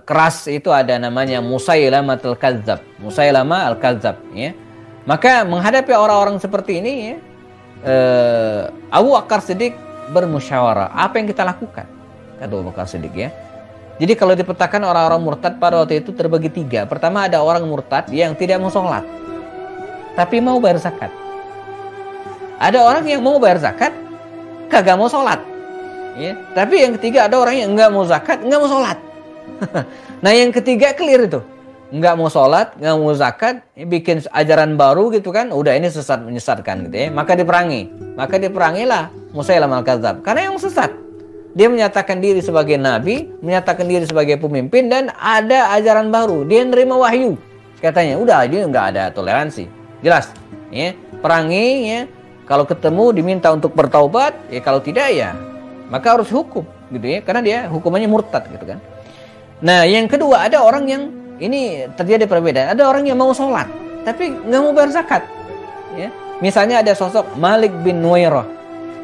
A: keras itu, ada namanya Musailamah al-Kadzab. Musailamah al-Kadzab, ya. Maka menghadapi orang-orang seperti ini, ya, Abu Bakar Siddiq bermusyawarah. Apa yang kita lakukan? Kata Abu Bakar Siddiq, ya. Jadi kalau dipetakan orang-orang murtad pada waktu itu terbagi 3. Pertama, ada orang murtad yang tidak mau sholat, tapi mau bayar zakat. Ada orang yang mau bayar zakat, kagak mau sholat. Ya. Tapi yang ketiga ada orang yang nggak mau zakat, nggak mau sholat. Nah yang ketiga clear itu. Nggak mau sholat, nggak mau zakat, bikin ajaran baru gitu kan, udah ini sesat menyesatkan gitu ya. Maka diperangilah Musailamah al-Kadzab, karena yang sesat. Dia menyatakan diri sebagai nabi, menyatakan diri sebagai pemimpin, dan ada ajaran baru. Dia nerima wahyu, katanya. Udah, dia nggak ada toleransi, jelas. Ya, perangi ya. Kalau ketemu diminta untuk bertaubat, ya kalau tidak ya maka harus hukum gitu ya, karena dia hukumannya murtad gitu kan. Nah yang kedua, ada orang yang ini terjadi perbedaan. Ada orang yang mau sholat tapi nggak mau bayar zakat. Ya. Misalnya ada sosok Malik bin Nuwairah,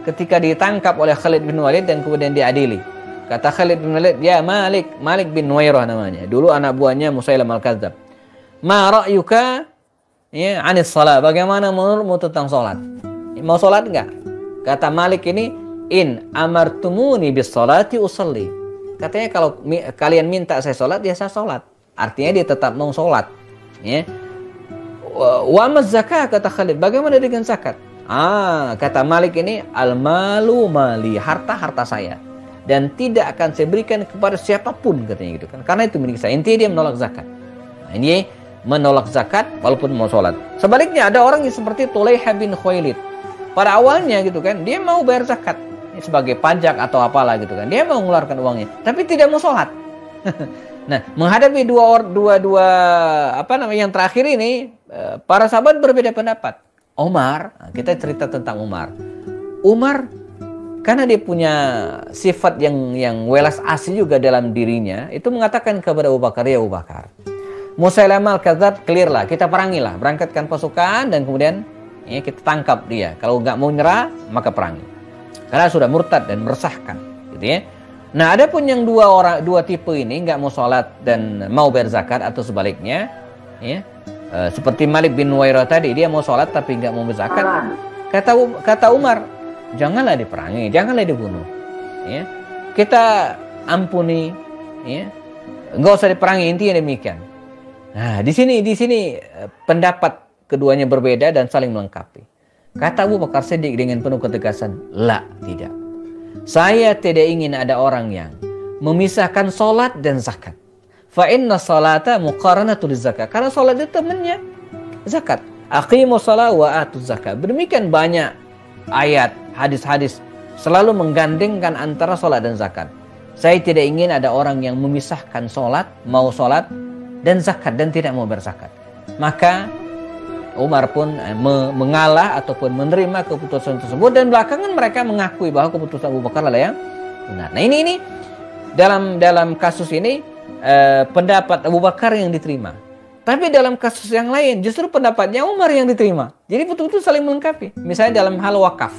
A: ketika ditangkap oleh Khalid bin Walid dan kemudian diadili. Kata Khalid bin Walid, ya Malik bin Nuwairah namanya. Dulu anak buahnya Musailamah al-Kadzab. Ma ra'yuka ya anis salat? Bagaimana menurutmu tentang sholat? Mau sholat nggak? Kata Malik ini, in amartumuni bis sholati usalli. Katanya kalau kalian minta saya sholat, ya saya sholat. Artinya dia tetap mau sholat. Ya. Wa maz zakah, kata Khalid. Bagaimana dengan zakat? Kata Malik ini, al malu mali, harta saya, dan tidak akan saya berikan kepada siapapun, katanya gitu kan. Karena itu milik saya. Intinya dia menolak zakat. Nah, ini menolak zakat walaupun mau sholat. Sebaliknya ada orang yang seperti Tulaihah bin Khuwailid. Pada awalnya gitu kan, dia mau bayar zakat sebagai pajak atau apalah gitu kan. Dia mau mengeluarkan uangnya, tapi tidak mau sholat. Nah, menghadapi dua yang terakhir ini, para sahabat berbeda pendapat. Umar, kita cerita tentang Umar. Umar karena dia punya sifat yang welas asli juga dalam dirinya, itu mengatakan kepada Abu Bakar, ya Abu Bakar, Musailamah al-Kadzab clear lah, kita perangilah, berangkatkan pasukan dan kemudian ya, kita tangkap dia. Kalau nggak mau nyerah, maka perangi. Karena sudah murtad dan meresahkan, gitu ya. Nah, ada pun yang dua tipe ini, nggak mau sholat dan mau bayar zakat, atau sebaliknya, ya, seperti Malik bin Nuwairah tadi, dia mau sholat tapi nggak mau bayar zakat. Kata Umar, janganlah diperangi, janganlah dibunuh, ya. Kita ampuni, ya, nggak usah diperangi, intinya demikian. Nah, di sini pendapat keduanya berbeda dan saling melengkapi. Kata Abu Bakar Siddiq dengan penuh ketegasan, tidak. Saya tidak ingin ada orang yang memisahkan sholat dan zakat. Fa inna sholata muqaranatul zakat. Karena sholat itu temannya zakat. Aqimus shalah wa atuz zakat. Demikian banyak ayat, hadis-hadis selalu menggandengkan antara sholat dan zakat. Saya tidak ingin ada orang yang memisahkan sholat, mau sholat, dan zakat, dan tidak mau berzakat. Maka Umar pun mengalah ataupun menerima keputusan tersebut, dan belakangan mereka mengakui bahwa keputusan Abu Bakar adalah yang benar. Nah ini dalam kasus ini pendapat Abu Bakar yang diterima. Tapi dalam kasus yang lain justru pendapatnya Umar yang diterima. Jadi betul-betul saling melengkapi. Misalnya dalam hal wakaf.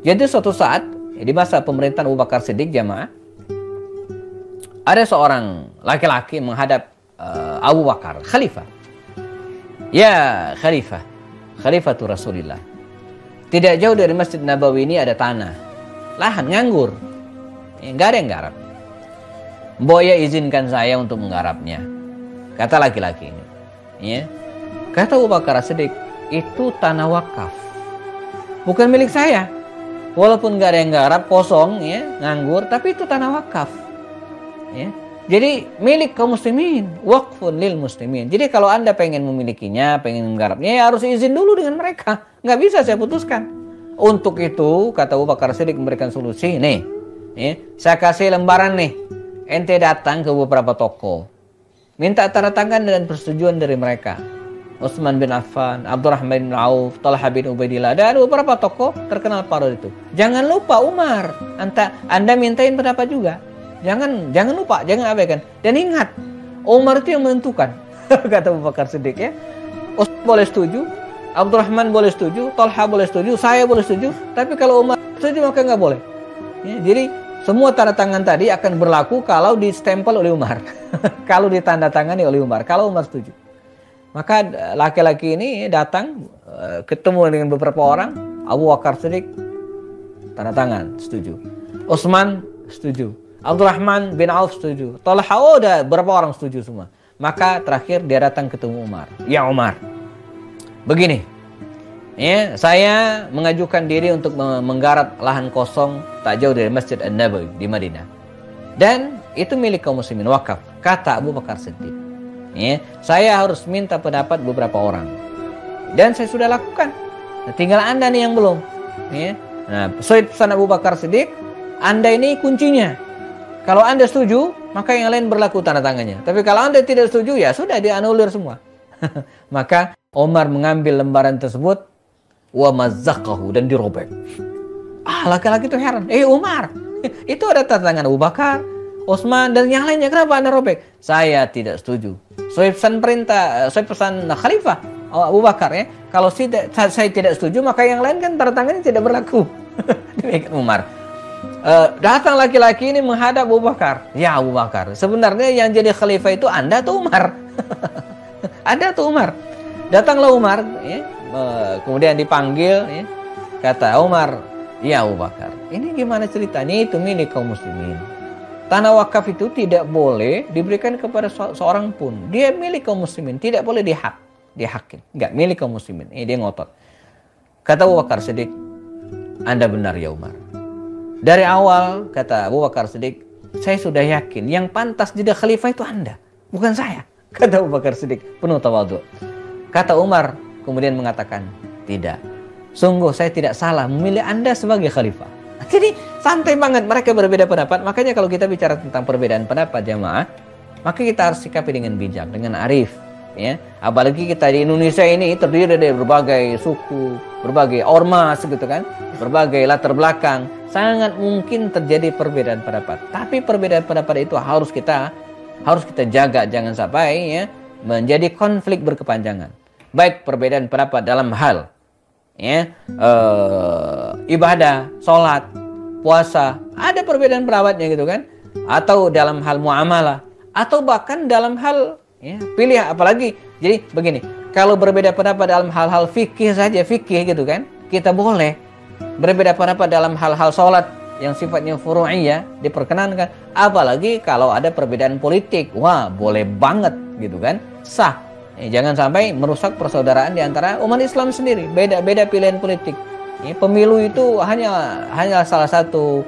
A: Jadi suatu saat di masa pemerintahan Abu Bakar Siddiq jamaah, ada seorang laki-laki menghadap Abu Bakar, khalifah. Ya Khalifatul Rasulillah. Tidak jauh dari Masjid Nabawi ini ada tanah, lahan nganggur, nggak ada yang garap. Boya izinkan saya untuk menggarapnya, kata laki-laki ini. Ya. Kata Abu Bakar Siddiq, itu tanah wakaf, bukan milik saya. Walaupun nggak ada yang garap, kosong, ya, nganggur, tapi itu tanah wakaf. Ya. Jadi milik kaum muslimin, waqfun lil muslimin. Jadi kalau Anda pengen memilikinya, pengen menggarapnya, ya harus izin dulu dengan mereka. Nggak bisa saya putuskan. Untuk itu, kata Abu Bakar Siddiq memberikan solusi. Nih, ya, saya kasih lembaran nih. Ente datang ke beberapa toko. Minta tanda tangan dan persetujuan dari mereka. Utsman bin Affan, Abdurrahman bin Auf, Talha bin Ubaidillah, dan beberapa tokoh terkenal pada itu. Jangan lupa Umar. Anda mintain pendapat juga. Jangan lupa, jangan abaikan. Dan ingat, Umar itu yang menentukan. Kata Abu Bakar Siddiq, ya. Utsman boleh setuju, Abdurrahman boleh setuju, Talha boleh setuju, saya boleh setuju. Tapi kalau Umar setuju maka nggak boleh. Ya, jadi semua tanda tangan tadi akan berlaku kalau distempel oleh Umar. Kalau ditandatangani oleh Umar, kalau Umar setuju. Maka laki-laki ini datang ketemu dengan beberapa orang. Abu Bakar Siddiq tanda tangan, setuju. Utsman setuju. Abdurrahman bin Auf setuju. Talha, udah berapa orang setuju semua. Maka terakhir dia datang ketemu Umar. Ya Umar, begini, ya, saya mengajukan diri untuk menggarap lahan kosong tak jauh dari Masjid An-Nabawi di Madinah. Dan itu milik kaum muslimin, wakaf. Kata Abu Bakar Siddiq. Ya, saya harus minta pendapat beberapa orang. Dan saya sudah lakukan. Nah, tinggal Anda nih yang belum. Ya. Nah, sesuai pesan Abu Bakar Siddiq, Anda ini kuncinya. Kalau Anda setuju, maka yang lain berlaku tanda tangannya. Tapi kalau Anda tidak setuju, ya sudah dianulir semua. Maka Umar mengambil lembaran tersebut, wa mazzaqahu, dan dirobek. Laki-laki itu heran. Umar, itu ada tanda tangan Abu Bakar, Utsman, dan yang lainnya, kenapa Anda robek? Saya tidak setuju. Sesuai pesan Khalifah Abu Bakar, ya. Kalau saya tidak setuju, maka yang lain kan tanda tangannya tidak berlaku. Demikian Umar. Datang laki-laki ini menghadap Abu Bakar. Ya Abu Bakar, sebenarnya yang jadi khalifah itu Anda atau Umar? Anda atau Umar? Datanglah Umar, ya. Kemudian dipanggil, ya. Kata Umar, ya Abu Bakar, ini gimana ceritanya? Itu milik kaum muslimin. Tanah wakaf itu tidak boleh diberikan kepada seorang pun. Dia milik kaum muslimin, tidak boleh dihakin. Enggak, milik kaum muslimin. Ini dia ngotot. Kata Abu Bakar Siddiq, Anda benar ya Umar. Dari awal, kata Abu Bakar Siddiq, saya sudah yakin yang pantas jadi khalifah itu Anda, bukan saya. Kata Abu Bakar Siddiq, penuh tawadhu. Kata Umar kemudian mengatakan, tidak. Sungguh saya tidak salah memilih Anda sebagai khalifah. Jadi santai banget, mereka berbeda pendapat. Makanya kalau kita bicara tentang perbedaan pendapat jamaah, maka kita harus sikapi dengan bijak, dengan arif, ya. Apalagi kita di Indonesia ini terdiri dari berbagai suku, berbagai ormas gitu kan, berbagai latar belakang. Sangat mungkin terjadi perbedaan pendapat. Tapi perbedaan pendapat itu harus kita jaga, jangan sampai, ya, menjadi konflik berkepanjangan. Baik perbedaan pendapat dalam hal, ya, ibadah, sholat, puasa, ada perbedaan pendapatnya gitu kan, atau dalam hal muamalah, atau bahkan dalam hal, ya, pilih apalagi. Jadi begini, kalau berbeda pendapat dalam hal-hal fikih saja, fikih gitu kan, kita boleh. Berbeda pendapat dalam hal-hal sholat yang sifatnya furu'iyah diperkenankan, apalagi kalau ada perbedaan politik, wah boleh banget gitu kan, sah. Jangan sampai merusak persaudaraan di antara umat Islam sendiri. Beda pilihan politik. Pemilu itu hanya salah satu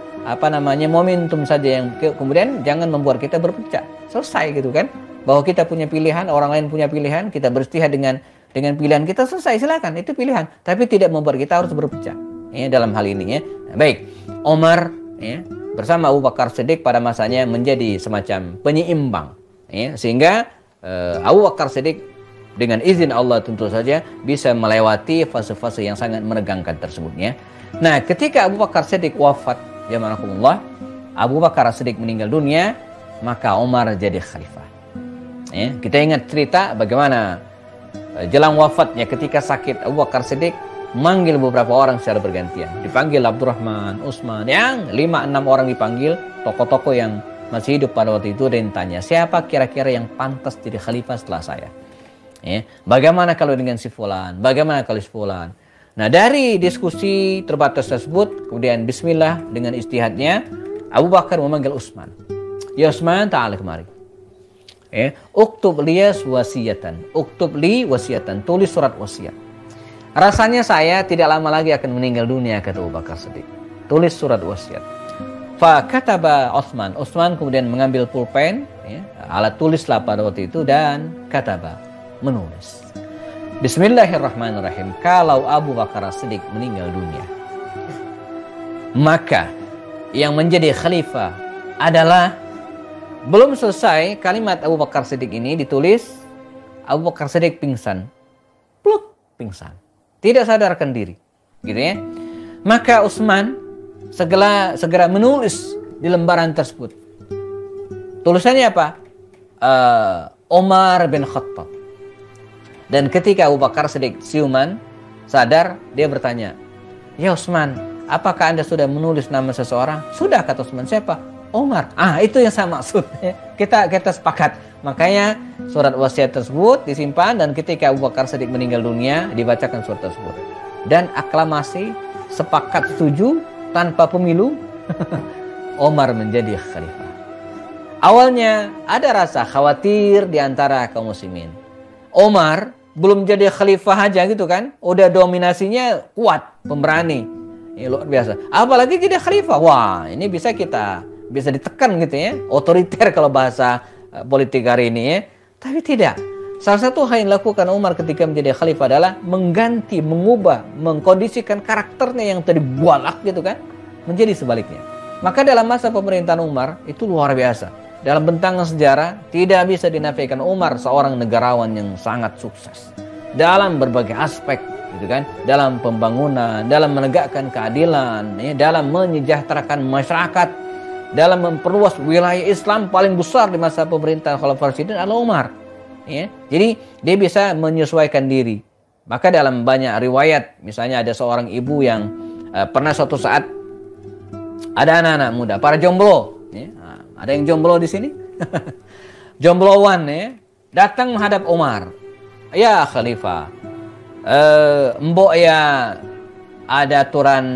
A: momentum saja yang kemudian jangan membuat kita berpecah. Selesai gitu kan. Bahwa kita punya pilihan, orang lain punya pilihan, kita beristihad dengan pilihan kita, selesai, silakan, itu pilihan. Tapi tidak membuat kita harus berpecah. Dalam hal ini, ya. Baik, Umar, ya, bersama Abu Bakar Siddiq pada masanya menjadi semacam penyeimbang, ya, sehingga Abu Bakar Siddiq dengan izin Allah tentu saja bisa melewati fase-fase yang sangat menegangkan tersebutnya. Nah, ketika Abu Bakar Siddiq wafat, jamaahkumullah, Abu Bakar Siddiq meninggal dunia, maka Umar jadi khalifah. Ya, kita ingat cerita bagaimana jelang wafatnya ketika sakit, Abu Bakar Siddiq manggil beberapa orang secara bergantian. Dipanggil Abdurrahman, Utsman, yang 5-6 orang dipanggil, tokoh-tokoh yang masih hidup pada waktu itu, dan tanya, siapa kira-kira yang pantas jadi khalifah setelah saya? Ya, bagaimana kalau dengan si fulan? Bagaimana kalau si fulan? Nah, dari diskusi terbatas tersebut, kemudian bismillah dengan istihadnya, Abu Bakar memanggil Utsman. Ya Utsman, ta'ala kemari. Ya, uktub li wasiatan, tulis surat wasiat. Rasanya saya tidak lama lagi akan meninggal dunia, kata Abu Bakar Siddiq. tulis surat wasiat. Fa kataba Utsman. Utsman kemudian mengambil pulpen, ya, alat tulislah pada waktu itu, dan kataba, menulis. Bismillahirrahmanirrahim. Kalau Abu Bakar As-Siddiq meninggal dunia, maka yang menjadi khalifah adalah, belum selesai kalimat Abu Bakar Siddiq ini ditulis, Abu Bakar Siddiq pingsan. Pluk, pingsan. Tidak sadarkan diri. Gitu ya. Maka Utsman segera menulis di lembaran tersebut. Tulisannya apa? Umar bin Khattab. Dan ketika Abu Bakar Siddiq siuman, sadar, dia bertanya, "Ya Utsman, apakah Anda sudah menulis nama seseorang?" "Sudah," kata Utsman. "Siapa?" "Umar." Itu yang saya maksud. Kita sepakat. Makanya surat wasiat tersebut disimpan, dan ketika Abu Bakar Siddiq meninggal dunia, dibacakan surat tersebut. Dan aklamasi, sepakat setuju, tanpa pemilu, Umar menjadi khalifah. Awalnya ada rasa khawatir di antara kaum muslimin. Umar belum jadi khalifah aja gitu kan, udah dominasinya kuat, pemberani. Ini luar biasa. Apalagi jadi khalifah. Wah, ini bisa ditekan gitu ya, otoriter kalau bahasa politik hari ini ya. Tapi tidak. Salah satu hal yang dilakukan Umar ketika menjadi khalifah adalah mengganti, mengubah, mengkondisikan karakternya yang tadi bualak gitu kan, menjadi sebaliknya. Maka dalam masa pemerintahan Umar itu luar biasa. Dalam bentangan sejarah tidak bisa dinafikan Umar seorang negarawan yang sangat sukses dalam berbagai aspek gitu kan, dalam pembangunan, dalam menegakkan keadilan, ya, dalam menyejahterakan masyarakat, dalam memperluas wilayah Islam paling besar di masa pemerintahan Khalifah Rasyidin adalah Umar. Ya. Jadi dia bisa menyesuaikan diri. Maka dalam banyak riwayat, misalnya ada seorang ibu yang pernah suatu saat ada anak-anak muda, para jomblo. Ya. Ada yang jomblo di sini? Jombloan ya, datang menghadap Umar. "Ya Khalifah, mbok ya ada aturan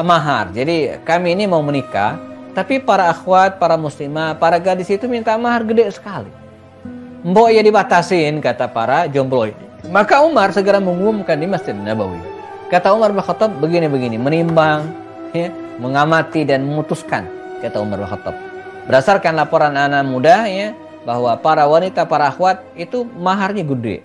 A: mahar. Jadi kami ini mau menikah, tapi para akhwat, para muslimah, para gadis itu minta mahar gede sekali. Mbok ya dibatasin," kata para jomblo ini. Maka Umar segera mengumumkan di Masjid Nabawi. Kata Umar bin Khattab, begini, menimbang, ya, mengamati dan memutuskan, kata Umar bin Khattab, berdasarkan laporan anak muda ya, bahwa para wanita, para akhwat itu maharnya gede.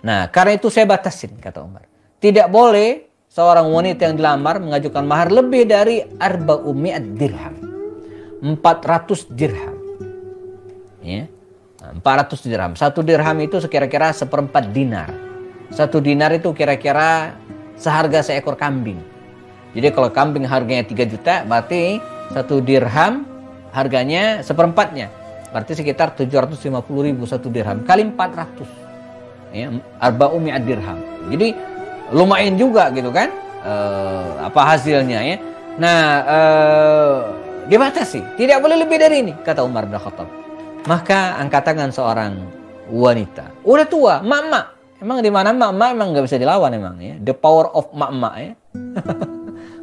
A: Nah, karena itu saya batasin, kata Umar. Tidak boleh seorang wanita yang dilamar mengajukan mahar lebih dari 400 dirham. 400 dirham. Ya. 400 dirham. 1 dirham itu kira-kira 1/4 dinar. 1 dinar itu kira-kira seharga seekor kambing. Jadi kalau kambing harganya 3 juta, berarti 1 dirham harganya 1/4-nya. Berarti sekitar 750.000 1 dirham kali 400. Ya, 400 dirham. Jadi lumayan juga gitu kan, hasilnya ya. Nah, dibatasi, tidak boleh lebih dari ini, kata Umar bin Khattab. Maka angkat tangan seorang wanita, udah tua, mak-mak. Emang di mana mak-mak emang nggak bisa dilawan emang ya. The power of mak-mak ya.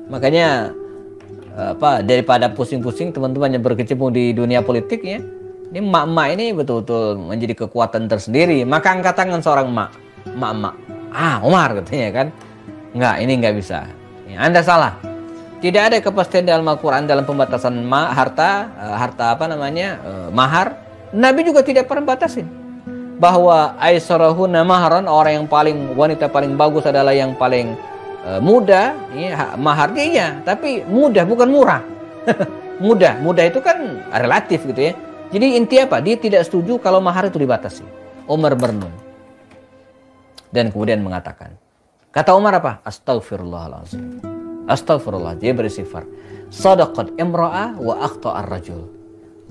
A: Makanya daripada pusing-pusing teman-teman yang berkecimpung di dunia politik ya, ini mak-mak ini betul-betul menjadi kekuatan tersendiri. Maka angkat tangan seorang mak-mak. Umar katanya kan. Enggak, ini enggak bisa. Ya, Anda salah. Tidak ada kepastian dalam Al-Quran dalam pembatasan harta mahar. Nabi juga tidak pernah batasin. Bahwa aisarahuna maharan, orang yang wanita paling bagus adalah yang paling muda. Ya, maharnya iya, tapi mudah bukan murah. Mudah itu kan relatif gitu ya. Jadi inti apa? Dia tidak setuju kalau mahar itu dibatasi. Umar merenung. Dan kemudian mengatakan, kata Umar apa? Astaghfirullahaladzim. Astaghfirullah. Dia beristighfar. Sadaqat imra'ah wa akhta'ar rajul.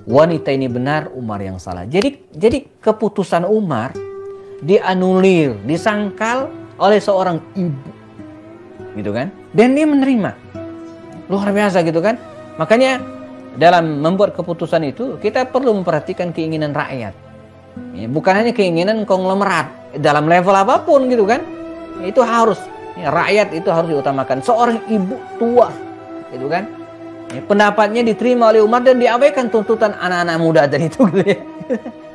A: Wanita ini benar, Umar yang salah. Jadi keputusan Umar dianulir, disangkal oleh seorang ibu. Gitu kan? Dan dia menerima. Luar biasa gitu kan? Makanya dalam membuat keputusan itu kita perlu memperhatikan keinginan rakyat. Ya, bukan hanya keinginan konglomerat dalam level apapun gitu kan. Itu harus rakyat itu harus diutamakan. Seorang ibu tua gitu kan. Ya, pendapatnya diterima oleh Umar dan diabaikan tuntutan anak-anak muda tadi itu gitu ya.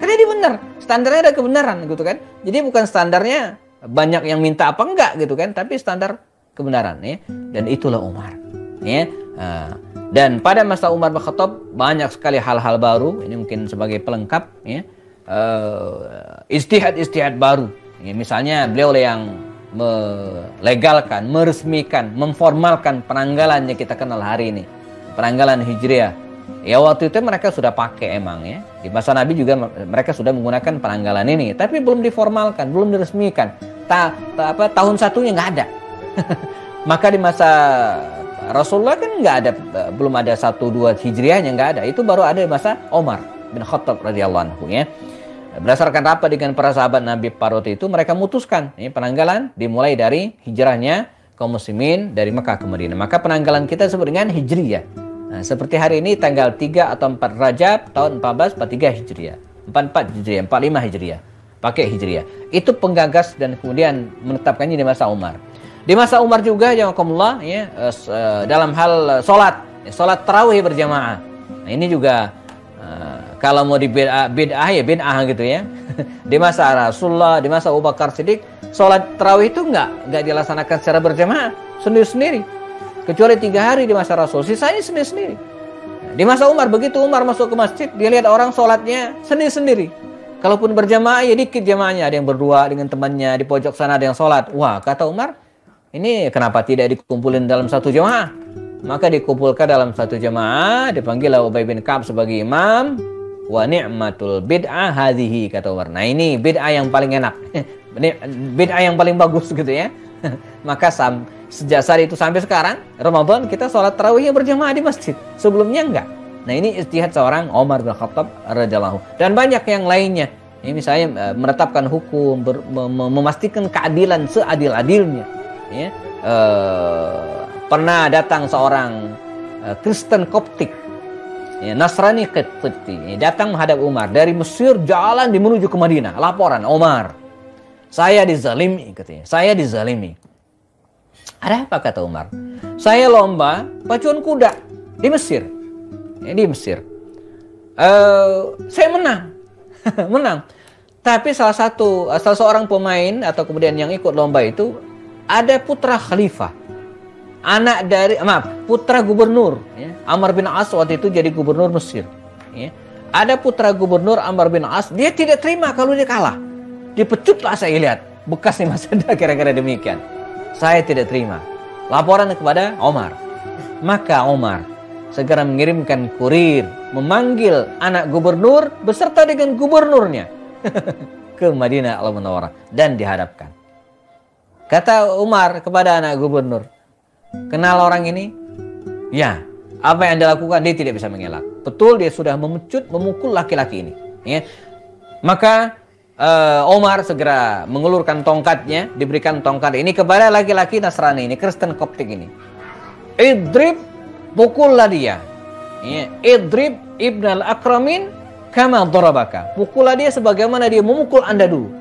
A: Karena dia benar, standarnya ada kebenaran gitu kan. Jadi bukan standarnya banyak yang minta apa enggak gitu kan, tapi standar kebenaran ya. Dan itulah Umar. Ya. Dan pada masa Umar bin Khattab banyak sekali hal-hal baru. Ini mungkin sebagai pelengkap, ya. Ijtihad baru. Ya, misalnya beliau yang melegalkan, meresmikan, memformalkan penanggalan yang kita kenal hari ini, penanggalan Hijriah. Ya waktu itu mereka sudah pakai emang, ya. Di masa Nabi juga mereka sudah menggunakan penanggalan ini, tapi belum diformalkan, belum diresmikan. Tahun satunya nggak ada. Maka di masa Rasulullah kan nggak ada, belum ada 1-2 Hijriahnya, nggak ada. Itu baru ada di masa Umar bin Khattab radhiyallahu anhu, ya. Berdasarkan rapat dengan para sahabat Nabi Parot itu, mereka memutuskan penanggalan dimulai dari hijrahnya kaum muslimin dari Mekah ke Madinah. Maka penanggalan kita disebut dengan Hijriyah. Nah, seperti hari ini tanggal 3 atau 4 Rajab tahun 1443 Hijriah, 44 Hijriah, 45 Hijriah, pakai Hijriah. Itu penggagas dan kemudian menetapkannya di masa Umar. Di masa Umar juga jazakumullah, ya, dalam hal salat tarawih berjamaah. Nah, ini juga kalau mau di bid'ah ya bid'ah gitu, ya. Di masa Rasulullah, di masa Abu Bakar Siddiq, salat tarawih itu enggak dilaksanakan secara berjamaah, sendiri-sendiri. Kecuali 3 hari di masa Rasul, sisanya sendiri-sendiri. Di masa Umar, begitu Umar masuk ke masjid, dia lihat orang salatnya sendiri-sendiri. Kalaupun berjamaah ya dikit jamaahnya, ada yang berdua dengan temannya, di pojok sana ada yang salat. Wah, kata Umar, ini kenapa tidak dikumpulin dalam satu jamaah? Maka dikumpulkan dalam satu jamaah, dipanggil Ubay bin Ka'ab sebagai imam. Wa ni'matul bid'ah hadhihi, kata Umar. Nah, ini bid'ah yang paling enak. Bid'ah yang paling bagus gitu, ya. Maka sejak saat itu sampai sekarang Ramadan kita sholat tarawihnya berjamaah di masjid. Sebelumnya enggak. Nah, ini ijtihad seorang Umar bin Khattab radhiyallahu. Dan banyak yang lainnya. Ini misalnya menetapkan hukum, memastikan keadilan seadil-adilnya, ya. Pernah datang seorang Kristen Koptik, ya, Nasrani Qibti, datang menghadap Umar dari Mesir, jalan menuju ke Madinah. Laporan, Umar, saya dizalimi, katanya. Saya dizalimi. Ada apa, kata Umar? Saya lomba pacuan kuda di Mesir. Ya, di Mesir. Saya menang. Menang. Tapi salah seorang pemain atau kemudian yang ikut lomba itu ada putra khalifah. Putra gubernur, ya. Amr bin As waktu itu jadi gubernur Mesir, ya. Ada putra gubernur Amr bin As, dia tidak terima kalau dia kalah. Dipecutlah, saya lihat bekas di masa kira-kira demikian. Saya tidak terima. Laporan kepada Umar. Maka Umar segera mengirimkan kurir memanggil anak gubernur beserta dengan gubernurnya ke Madinah Al-Munawwarah dan dihadapkan. Kata Umar kepada anak gubernur, kenal orang ini? Ya. Apa yang Anda lakukan? Dia tidak bisa mengelak. Betul, dia sudah memukul laki-laki ini, ya. Maka Umar segera mengulurkan tongkatnya, diberikan tongkat ini kepada laki-laki Nasrani ini, Kristen Koptik ini. Idrib, pukullah dia. Ya. Idrib ibn al-akramin kama darabaka. Pukullah dia sebagaimana dia memukul Anda dulu.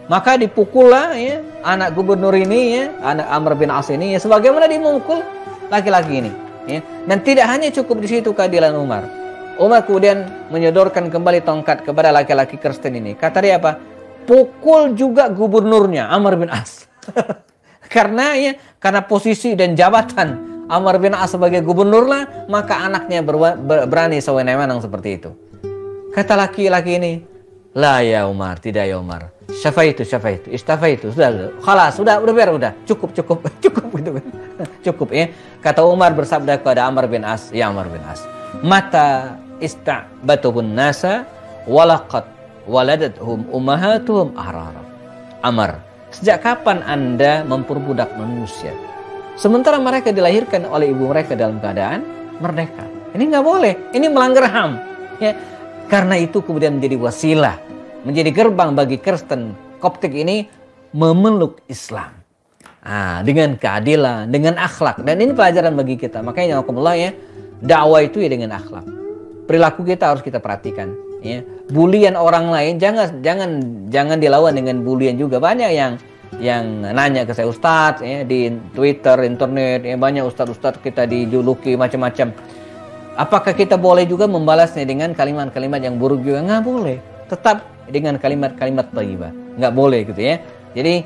A: Maka dipukullah, ya, anak gubernur ini, ya, anak Amr bin As ini, ya, sebagaimana dia memukul laki-laki ini, ya. Dan tidak hanya cukup di situ keadilan Umar. Umar kemudian menyodorkan kembali tongkat kepada laki-laki Kristen ini. Kata dia apa? Pukul juga gubernurnya Amr bin As. Karena posisi dan jabatan Amr bin As sebagai gubernur lah, maka anaknya berani sewenang-wenang seperti itu. Kata laki-laki ini, la ya Umar, tidak ya Umar. Syafaitu, istafaitu, sudah biar, cukup gitu kan. Cukup, ya. Kata Umar bersabda kepada Amr bin As, ya Amr bin As, mata ista'batubun nasa walaqad waladathum ummahatuhum ahrar. Amr, sejak kapan Anda memperbudak manusia sementara mereka dilahirkan oleh ibu mereka dalam keadaan merdeka? Ini nggak boleh, ini melanggar HAM, ya. Karena itu kemudian menjadi wasilah, menjadi gerbang bagi Kristen Koptik ini memeluk Islam. Dengan keadilan, dengan akhlak. Dan ini pelajaran bagi kita. Makanya alhamdulillah, ya, dakwah itu ya dengan akhlak. Perilaku kita harus kita perhatikan, ya. Bulian orang lain jangan dilawan dengan bulian juga. Banyak yang nanya ke saya, Ustadz, ya, di Twitter, internet, ya, banyak ustadz kita dijuluki macam-macam. Apakah kita boleh juga membalasnya dengan kalimat-kalimat yang buruk juga? Nggak boleh. Tetap dengan kalimat-kalimat thayyibah. Nggak boleh gitu, ya. Jadi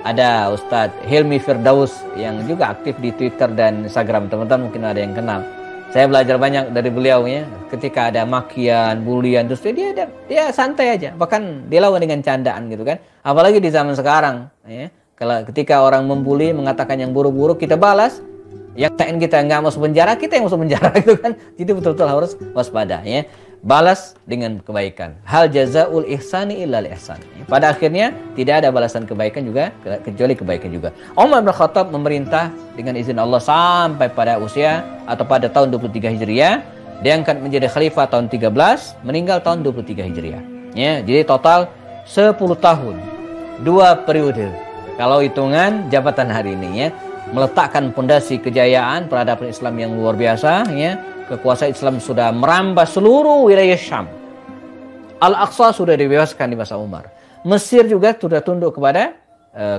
A: Ada Ustadz Hilmi Firdaus yang juga aktif di Twitter dan Instagram. Teman-teman mungkin ada yang kenal. Saya belajar banyak dari beliau ya. Ketika ada makian, bulian, terus dia santai aja. Bahkan dia lawan dengan candaan gitu kan. Apalagi di zaman sekarang ya. Kalau ketika orang membuli, mengatakan yang buruk-buruk, kita balas. Yang kita nggak masuk penjara, kita yang masuk penjara gitu kan. Jadi betul-betul harus waspada ya. Balas dengan kebaikan. Hal jazaul ihsani illal ihsan. Pada akhirnya tidak ada balasan kebaikan juga kecuali kebaikan juga. Umar bin Khattab memerintah dengan izin Allah sampai pada usia atau pada tahun 23 Hijriah, diangkat menjadi khalifah tahun 13, meninggal tahun 23 Hijriah. Ya, jadi total 10 tahun. 2 periode. Kalau hitungan jabatan hari ini ya, meletakkan pondasi kejayaan peradaban Islam yang luar biasa ya. Kekuasaan Islam sudah merambah seluruh wilayah Syam. Al-Aqsa sudah dibebaskan di masa Umar. Mesir juga sudah tunduk kepada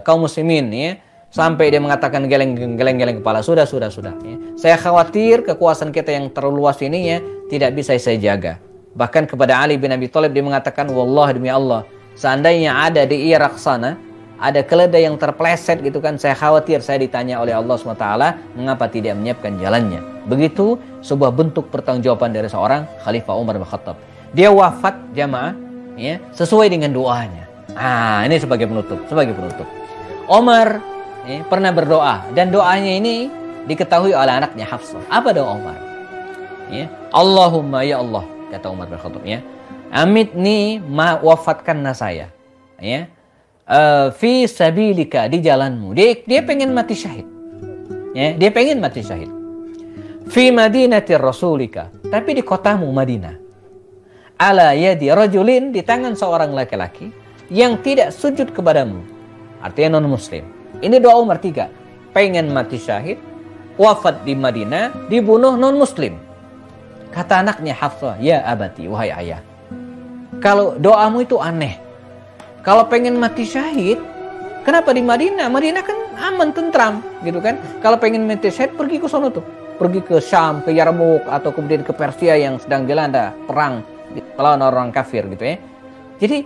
A: kaum muslimin ya. Sampai dia mengatakan geleng-geleng kepala. Sudah ya. Saya khawatir kekuasaan kita yang terlalu luas ini ya tidak bisa saya jaga. Bahkan kepada Ali bin Abi Thalib dia mengatakan, wallah demi Allah, seandainya ada di Irak sana ada keledai yang terpleset gitu kan, saya khawatir saya ditanya oleh Allah SWT mengapa tidak menyiapkan jalannya. Begitu sebuah bentuk pertanggungjawaban dari seorang Khalifah Umar bin Khattab. Dia wafat jamaah ya, sesuai dengan doanya. Ini sebagai penutup. Umar ya, pernah berdoa dan doanya ini diketahui oleh anaknya Hafsah. Apa doa Umar? Ya, Allahumma ya Allah, kata Umar bin Khattab ya. Amitni ma wafatkanna saya. Ya. Fi sabilika, di jalanmu. Dia pengen mati syahid. Ya, dia pengen mati syahid. Fi madinati rasulika, tapi di kotamu Madinah. Ala yadi rajulin, di tangan seorang laki-laki yang tidak sujud kepadamu. Artinya non muslim. Ini doa Umar 3. Pengen mati syahid, wafat di Madinah, dibunuh non muslim. Kata anaknya Hafsah, ya abati, wahai ayah, kalau doamu itu aneh. Kalau pengen mati syahid, kenapa di Madinah? Madinah kan aman, tentram, gitu kan? Kalau pengen mati syahid, pergi ke sana tuh. Pergi ke Syam, ke Yarmouk, atau kemudian ke Persia yang sedang dilanda perang melawan orang kafir, gitu ya. Jadi,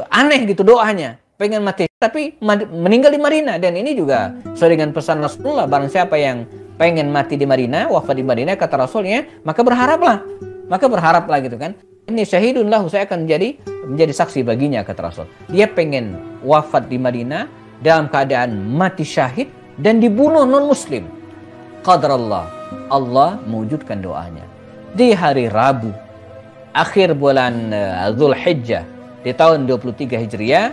A: aneh gitu doanya. Pengen mati, tapi meninggal di Madinah. Dan ini juga sesuai dengan pesan Rasulullah. Barang siapa yang pengen mati di Madinah, wafat di Madinah, kata Rasulnya, maka berharaplah. Gitu kan. Ini syahidun lahu, saya akan menjadi saksi baginya, kata Rasul. Dia pengen wafat di Madinah dalam keadaan mati syahid dan dibunuh non muslim. Qadarallah, Allah mewujudkan doanya. Di hari Rabu akhir bulan Zulhijjah di tahun 23 Hijriah,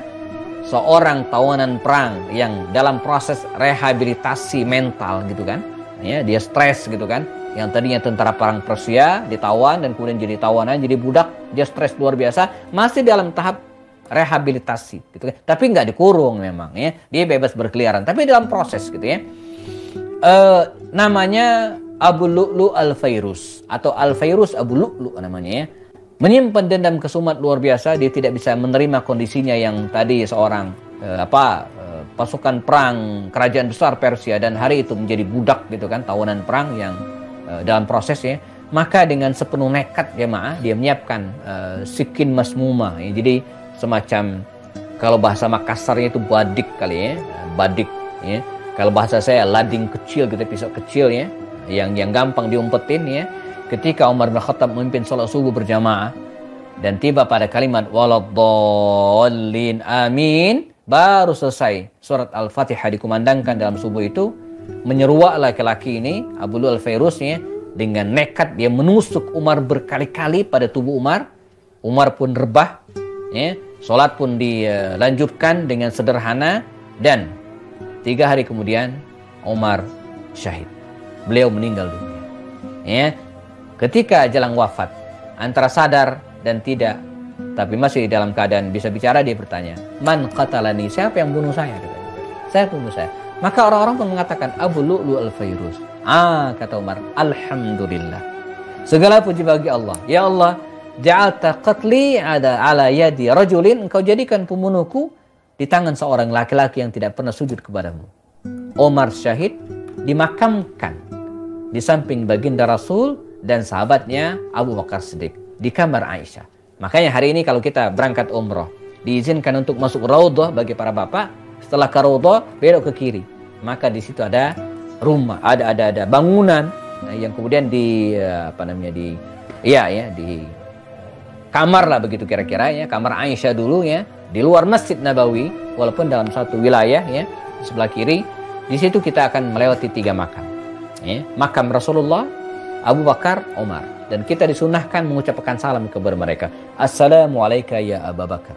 A: seorang tawanan perang yang dalam proses rehabilitasi mental gitu kan. Ya, dia stres gitu kan. Yang tadinya tentara perang Persia ditawan dan kemudian jadi tawanan, jadi budak, dia stres luar biasa, masih dalam tahap rehabilitasi gitu kan. Tapi nggak dikurung memang ya, dia bebas berkeliaran, tapi dalam proses gitu ya. Namanya Abu Lu'lu Al-Fairuz atau Al-Fairuz Abu Lu'lu namanya ya. Menyimpan dendam kesumat luar biasa, dia tidak bisa menerima kondisinya yang tadi seorang pasukan perang kerajaan besar Persia dan hari itu menjadi budak gitu kan, tawanan perang yang dalam prosesnya. Maka dengan sepenuh nekat jemaah dia menyiapkan sikin masmumah ya. Jadi semacam, kalau bahasa Makassarnya itu badik kali ya, badik ya. Kalau bahasa saya lading kecil gitu, pisau kecil ya, yang gampang diumpetin ya. Ketika Umar bin Khattab memimpin sholat subuh berjamaah dan tiba pada kalimat waladdallin amin, baru selesai surat Al-Fatihah dikumandangkan dalam subuh itu, menyeruak laki-laki ini Abu Lu'lu Al-Fairuz ya, dengan nekat dia menusuk Umar berkali-kali pada tubuh Umar. Umar pun rebah ya, sholat pun dilanjutkan dengan sederhana dan 3 hari kemudian Umar syahid. Beliau meninggal dunia ya. Ketika jelang wafat, antara sadar dan tidak, tapi masih dalam keadaan bisa bicara, dia bertanya, man qatalani, siapa yang bunuh saya? Saya bunuh saya. Maka orang-orang pun mengatakan Abu Lu'lu Al-Fairuz. Kata Umar, alhamdulillah, segala puji bagi Allah. Ya Allah, ja'alta qatli ala yadi rajulin, engkau jadikan pembunuhku di tangan seorang laki-laki yang tidak pernah sujud kepadamu. Umar syahid, dimakamkan di samping baginda Rasul dan sahabatnya Abu Bakar Siddiq di kamar Aisyah. Makanya hari ini kalau kita berangkat umroh, diizinkan untuk masuk raudhah bagi para bapak, Setelah ke Raudhah, belok ke kiri. Maka di situ ada rumah, ada bangunan yang kemudian di kamar lah begitu kira-kira ya, kamar Aisyah dulu ya, di luar Masjid Nabawi, walaupun dalam satu wilayah ya, di sebelah kiri. Di situ kita akan melewati 3 makam. Ya, makam Rasulullah, Abu Bakar, Umar, dan kita disunahkan mengucapkan salam kepada mereka. Assalamualaikum ya Abu Bakar.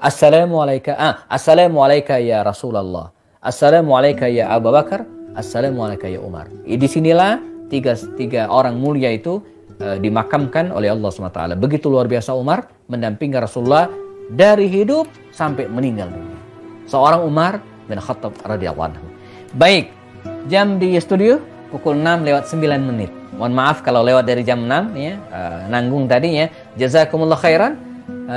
A: Assalamualaikum ya Rasulullah. Assalamualaikum ya Abu Bakar. Assalamualaikum ya Umar. Di sinilah tiga orang mulia itu dimakamkan oleh Allah SWT. Begitu luar biasa Umar mendampingi Rasulullah dari hidup sampai meninggal dunia. Seorang Umar bin Khattab radhiyallahu anhu. Baik, jam di studio pukul 6:09. Mohon maaf kalau lewat dari jam 6 ya, nanggung tadi ya. Jazakumullah khairan.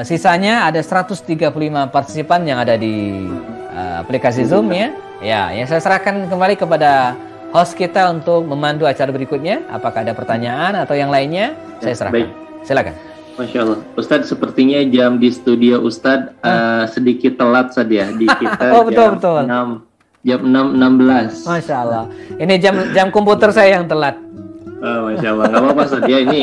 A: Sisanya ada 135 partisipan yang ada di aplikasi Zoom ya. Ya, yang saya serahkan kembali kepada host kita untuk memandu acara berikutnya. Apakah ada pertanyaan atau yang lainnya? Saya serahkan. Baik. Silakan.
B: Masya Allah, Ustadz sepertinya jam di studio Ustadz sedikit telat saja di kita.
A: Betul.
B: Jam 6.16.
A: Masya Allah. Ini jam komputer saya yang telat.
B: Masya Allah, nggak apa-apa Ustadz ya. Ini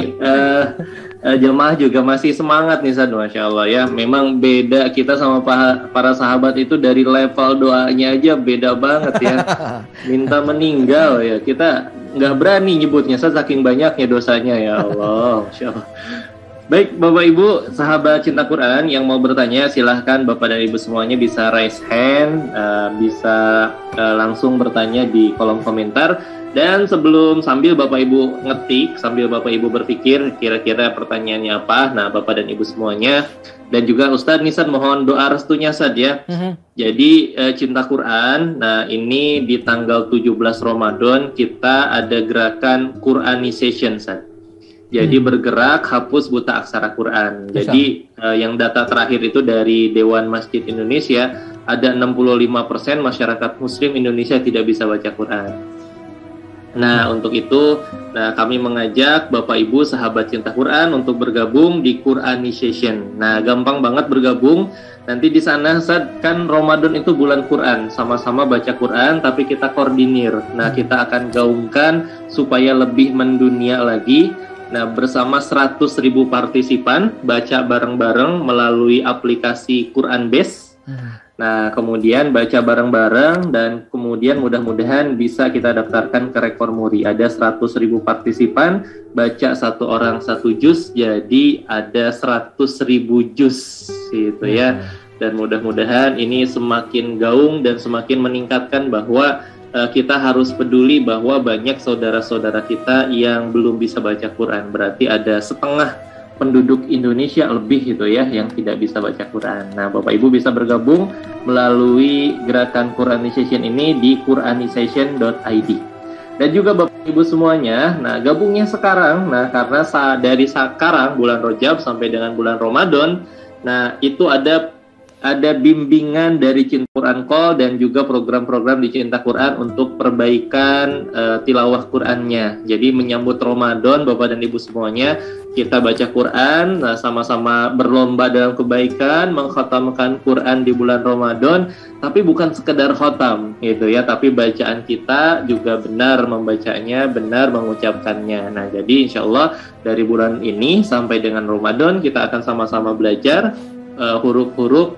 B: jemaah juga masih semangat nih Ustadz, Masya Allah ya. Memang beda kita sama para sahabat itu dari level doanya aja beda banget ya. Minta meninggal ya, kita nggak berani nyebutnya saking banyaknya dosanya ya Allah. Masya Allah. Baik Bapak Ibu sahabat cinta Quran yang mau bertanya, silahkan Bapak dan Ibu semuanya bisa raise hand, bisa langsung bertanya di kolom komentar. Dan sambil Bapak Ibu ngetik, sambil Bapak Ibu berpikir kira-kira pertanyaannya apa, nah Bapak dan Ibu semuanya, dan juga Ustadz Nisan mohon doa restunya Ustadz ya. Jadi cinta Quran, nah ini di tanggal 17 Ramadan kita ada gerakan Quranisation Ustadz. Jadi bergerak hapus buta aksara Quran. Jadi yang data terakhir itu dari Dewan Masjid Indonesia, ada 65% masyarakat Muslim Indonesia tidak bisa baca Quran. Nah, untuk itu, kami mengajak Bapak Ibu sahabat cinta Quran untuk bergabung di Quranisation. Nah, gampang banget bergabung. Nanti di sana kan Ramadan itu bulan Quran, sama-sama baca Quran, tapi kita koordinir. Nah, kita akan gaungkan supaya lebih mendunia lagi. Nah, bersama 100.000 partisipan baca bareng-bareng melalui aplikasi Quran Base. Nah, kemudian baca bareng-bareng dan kemudian mudah-mudahan bisa kita daftarkan ke Rekor Muri. Ada 100.000 partisipan, baca satu orang 1 juz, jadi ada 100.000 juz gitu ya. Dan mudah-mudahan ini semakin gaung dan semakin meningkatkan bahwa kita harus peduli bahwa banyak saudara-saudara kita yang belum bisa baca Quran. Berarti ada setengah penduduk Indonesia lebih gitu ya yang tidak bisa baca Quran. Nah, Bapak Ibu bisa bergabung melalui gerakan Quranisation ini di quranisation.id. Dan juga Bapak Ibu semuanya, nah gabungnya sekarang, nah karena dari sekarang bulan Rajab sampai dengan bulan Ramadan, nah itu ada bimbingan dari Cinta Quran Call dan juga program-program di Cinta Quran untuk perbaikan tilawah Qurannya. Jadi menyambut Ramadan, Bapak dan Ibu semuanya, kita baca Quran, sama-sama berlomba dalam kebaikan, mengkhatamkan Quran di bulan Ramadan, tapi bukan sekedar khatam gitu ya, tapi bacaan kita juga benar membacanya, benar mengucapkannya. Nah, jadi insya Allah dari bulan ini sampai dengan Ramadan kita akan sama-sama belajar huruf-huruf,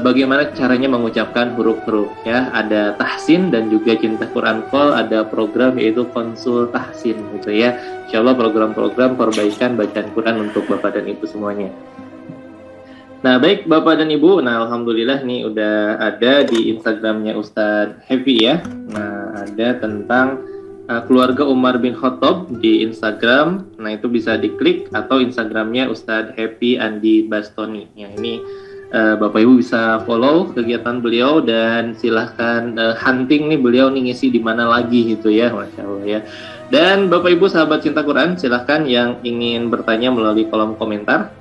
B: bagaimana caranya mengucapkan huruf-huruf ya. Ada tahsin dan juga Cinta Quran Call ada program yaitu konsul tahsin gitu ya. Insyaallah program-program perbaikan bacaan Quran untuk Bapak dan Ibu semuanya. Nah, baik Bapak dan Ibu, nah alhamdulillah nih udah ada di Instagramnya Ustadz Happy ya. Nah, ada tentang keluarga Umar bin Khattab di Instagram. Nah, itu bisa diklik, atau Instagramnya Ustadz Happy Andi Bastoni. Yang ini Bapak Ibu bisa follow kegiatan beliau dan silahkan hunting nih beliau nih ngisi di mana lagi gitu ya, Masya Allah ya. Dan Bapak Ibu sahabat cinta Quran, silahkan yang ingin bertanya melalui kolom komentar.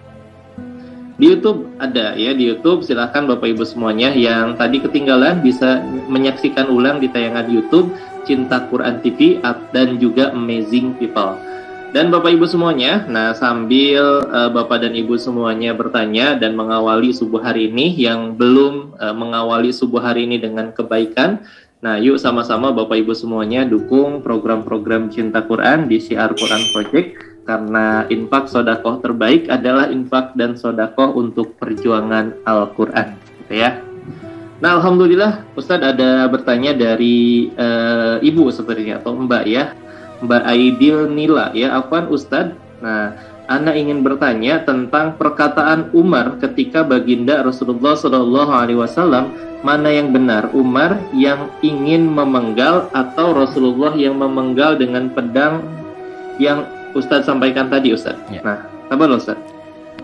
B: Di YouTube ada ya, di YouTube silahkan Bapak Ibu semuanya yang tadi ketinggalan bisa menyaksikan ulang di tayangan YouTube Cinta Quran TV dan juga Amazing People. Dan Bapak Ibu semuanya, nah sambil Bapak dan Ibu semuanya bertanya dan mengawali subuh hari ini, yang belum mengawali subuh hari ini dengan kebaikan, nah yuk sama-sama Bapak Ibu semuanya dukung program-program Cinta Quran di Syiar Quran Project, karena infak sodakoh terbaik adalah infak dan sodakoh untuk perjuangan Al-Quran, gitu ya. Nah Alhamdulillah Ustadz ada bertanya dari Ibu sepertinya, atau Mbak ya, Mbak Aidil Nila ya, afwan Ustadz. Nah, Ana ingin bertanya tentang perkataan Umar ketika baginda Rasulullah SAW, mana yang benar, Umar yang ingin memenggal atau Rasulullah yang memenggal dengan pedang yang Ustadz sampaikan tadi, Ustadz? Ya. Nah, sabar Ustadz.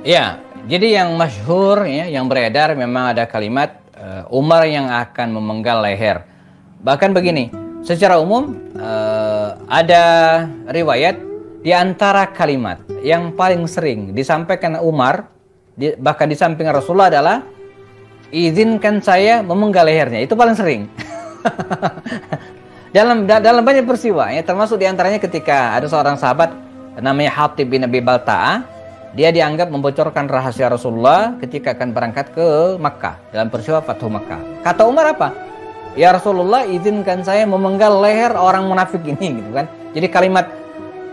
A: Ya, jadi yang masyhur ya, yang beredar memang ada kalimat Umar yang akan memenggal leher. Bahkan begini, secara umum ada riwayat di antara kalimat yang paling sering disampaikan Umar, bahkan di samping Rasulullah, adalah izinkan saya memenggal lehernya. Itu paling sering. dalam banyak peristiwa ya, termasuk di antaranya ketika ada seorang sahabat namanya Hatib bin Abi Balta'ah. Dia dianggap membocorkan rahasia Rasulullah ketika akan berangkat ke Makkah dalam peristiwa Fathu Makkah. Kata Umar apa? Ya Rasulullah, izinkan saya memenggal leher orang munafik ini, gitu kan. Jadi kalimat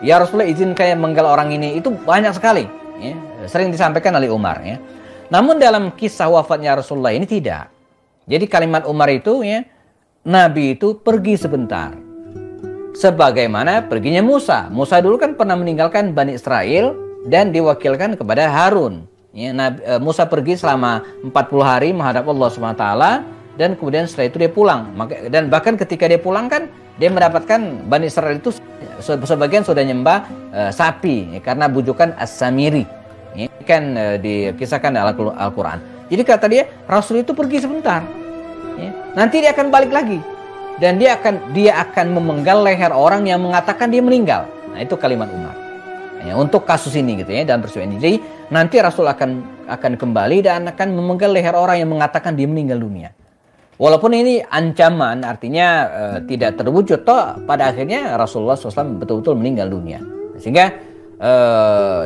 A: ya Rasulullah, izinkan saya memenggal orang ini itu banyak sekali ya, sering disampaikan oleh Umar ya. Namun dalam kisah wafatnya Rasulullah ini tidak. Jadi kalimat Umar itu ya, Nabi itu pergi sebentar, sebagaimana perginya Musa. Musa dulu kan pernah meninggalkan Bani Israel dan diwakilkan kepada Harun ya. Musa pergi selama 40 hari menghadap Allah SWT, dan kemudian setelah itu dia pulang. Dan bahkan ketika dia pulang kan, dia mendapatkan Bani Israel itu sebagian sudah nyembah sapi ya, karena bujukan As-Samiri ya, kan dikisahkan dalam Al-Quran. Jadi kata dia, Rasul itu pergi sebentar ya, nanti dia akan balik lagi, dan dia akan memenggal leher orang yang mengatakan dia meninggal. Nah itu kalimat Umar ya, untuk kasus ini gitu ya, dalam peristiwa ini. Jadi nanti Rasul akan kembali dan akan memenggal leher orang yang mengatakan dia meninggal dunia. Walaupun ini ancaman, artinya tidak terwujud, toh pada akhirnya Rasulullah SAW betul-betul meninggal dunia. Sehingga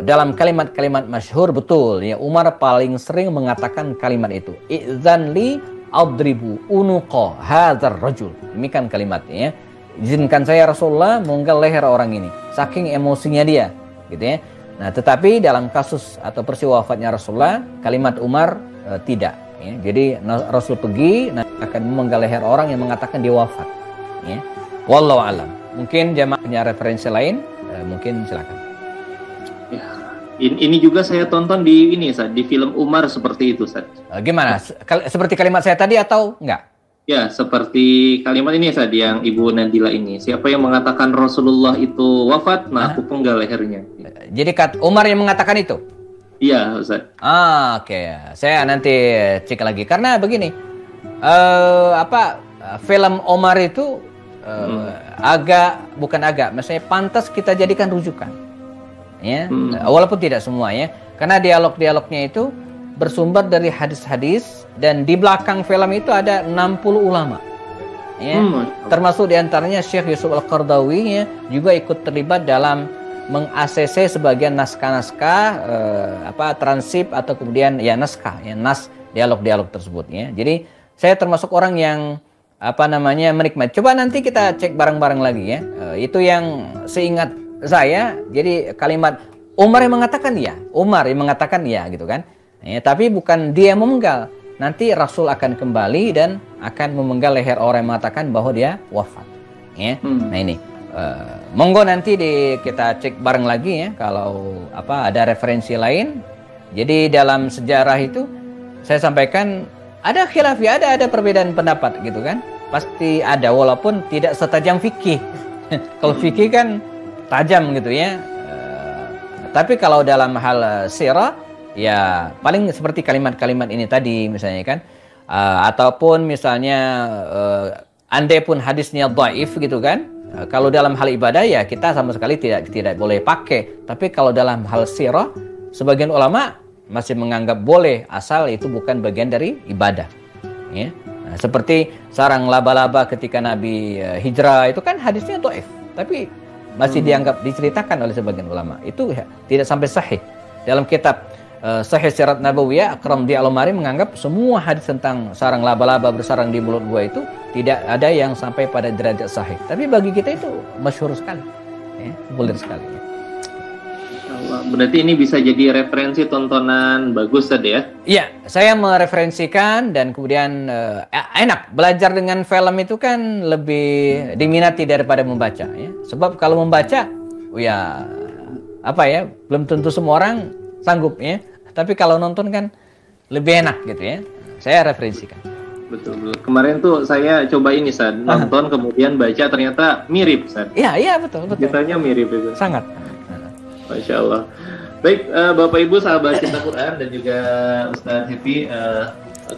A: dalam kalimat-kalimat masyhur betul ya, Umar paling sering mengatakan kalimat itu, idzan li adribu unuqa hadzal rajul. Demikian kalimatnya ya. Izinkan saya Rasulullah memenggal leher orang ini, saking emosinya dia gitu ya. Nah, tetapi dalam kasus atau peristiwa wafatnya Rasulullah, kalimat Umar tidak ya. Jadi Rasul pergi akan memenggal leher orang yang mengatakan dia wafat ya. Wallahu alam. Mungkin jamaah punya referensi lain, mungkin silakan.
B: Ya, ini juga saya tonton di di film Umar seperti itu, Ustaz.
A: Gimana? Seperti kalimat saya tadi atau enggak?
B: Ya, seperti kalimat ini Ustaz, yang Ibu Nadila ini. Siapa yang mengatakan Rasulullah itu wafat, nah aku penggal lehernya.
A: Jadi Umar yang mengatakan itu?
B: Iya, Ustaz.
A: Oke. Saya nanti cek lagi. Karena begini, film Umar itu maksudnya pantas kita jadikan rujukan. Ya, walaupun tidak semua ya. Karena dialog-dialognya itu bersumber dari hadis-hadis, dan di belakang film itu ada 60 ulama ya. Termasuk diantaranya Syekh Yusuf Al-Qardawi ya, juga ikut terlibat dalam meng-ACC sebagian naskah-naskah transip atau kemudian ya naskah ya, dialog-dialog tersebut ya. Jadi saya termasuk orang yang menikmati. Coba nanti kita cek bareng-bareng lagi ya. Itu yang seingat saya. Jadi kalimat Umar yang mengatakan ya gitu kan. Ya, tapi bukan dia yang memenggal. Nanti Rasul akan kembali dan akan memenggal leher orang yang mengatakan bahwa dia wafat. Ya. Nah ini, monggo nanti kita cek bareng lagi ya. Kalau ada referensi lain. Jadi dalam sejarah itu saya sampaikan ada khilafi, ada perbedaan pendapat gitu kan. Pasti ada, walaupun tidak setajam fikih. Kalau fikih kan tajam gitu ya. Tapi kalau dalam hal sirah, ya paling seperti kalimat-kalimat ini tadi misalnya kan, ataupun misalnya andai pun hadisnya dhaif gitu kan, kalau dalam hal ibadah ya kita sama sekali tidak boleh pakai. Tapi kalau dalam hal sirah, sebagian ulama masih menganggap boleh, asal itu bukan bagian dari ibadah ya. Nah, seperti sarang laba-laba ketika Nabi hijrah, itu kan hadisnya dhaif, tapi masih dianggap diceritakan oleh sebagian ulama. Itu ya, tidak sampai sahih. Dalam kitab Sahih Sirat Nabawiyah, Akram di Al-Umari menganggap semua hadis tentang sarang laba-laba bersarang di mulut gua itu tidak ada yang sampai pada derajat sahih. Tapi bagi kita itu masyhur sekali, ya, populer sekali. Ya.
B: Berarti ini bisa jadi referensi tontonan bagus tadi ya?
A: Iya, saya mereferensikan dan kemudian enak belajar dengan film itu kan lebih diminati daripada membaca. Ya. Sebab kalau membaca, ya apa ya, belum tentu semua orang sanggup ya. Tapi kalau nonton kan lebih enak gitu ya. Saya referensikan.
B: Betul. Kemarin tuh saya coba ini San, nonton kemudian baca ternyata mirip San.
A: Iya betul.
B: Ceritanya mirip itu.
A: Sangat.
B: Masya Allah. Baik, Bapak Ibu sahabat Cinta Quran dan juga Ustaz Happy,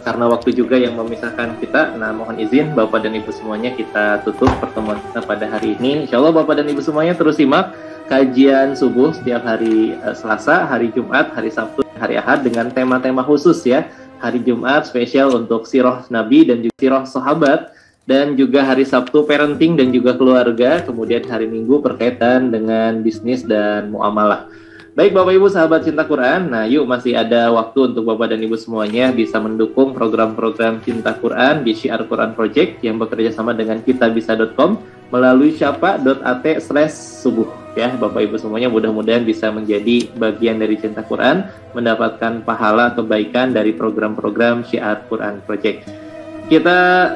B: karena waktu juga yang memisahkan kita, nah mohon izin Bapak dan Ibu semuanya kita tutup pertemuan kita pada hari ini. Insya Allah Bapak dan Ibu semuanya terus simak kajian subuh setiap hari Selasa, hari Jumat, hari Sabtu, hari Ahad dengan tema-tema khusus ya. Hari Jumat spesial untuk sirah Nabi dan juga sirah sahabat, dan juga hari Sabtu parenting dan juga keluarga, kemudian hari Minggu berkaitan dengan bisnis dan muamalah. Baik Bapak Ibu sahabat Cinta Quran, nah yuk masih ada waktu untuk Bapak dan Ibu semuanya bisa mendukung program-program Cinta Quran di Syiar Quran Project yang bekerja sama dengan kitabisa.com melalui syapa.at/subuh. Ya, Bapak Ibu semuanya mudah-mudahan bisa menjadi bagian dari Cinta Quran, mendapatkan pahala kebaikan dari program-program Syiar Quran Project. Kita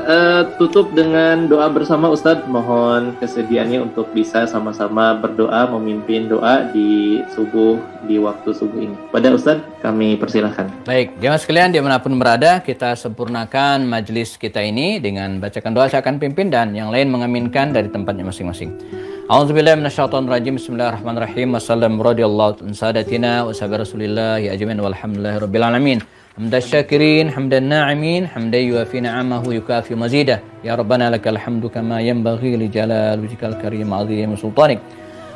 B: tutup dengan doa bersama Ustadz. Mohon kesediaannya untuk bisa sama-sama berdoa, memimpin doa di subuh, di waktu subuh ini. Pada Ustadz, kami persilahkan.
A: Baik, jemaah sekalian dimanapun berada, kita sempurnakan majelis kita ini dengan bacakan doa. Saya akan pimpin dan yang lain mengaminkan dari tempatnya masing-masing. A'udzubillahi minasyaitonirrajim. Bismillahirrahmanirrahim. Wassallam radhiyallahu an sadatina wa sahabi Rasulillah ya ajmain walhamdulillahi rabbil alamin. Hamdan syakirin, hamdan na'imin, hamdan yuafi na'amahu yukafi mazidah. Ya Rabbana lakal hamdu kama yanbaghi li jalal wajhikal karim azim sultanik.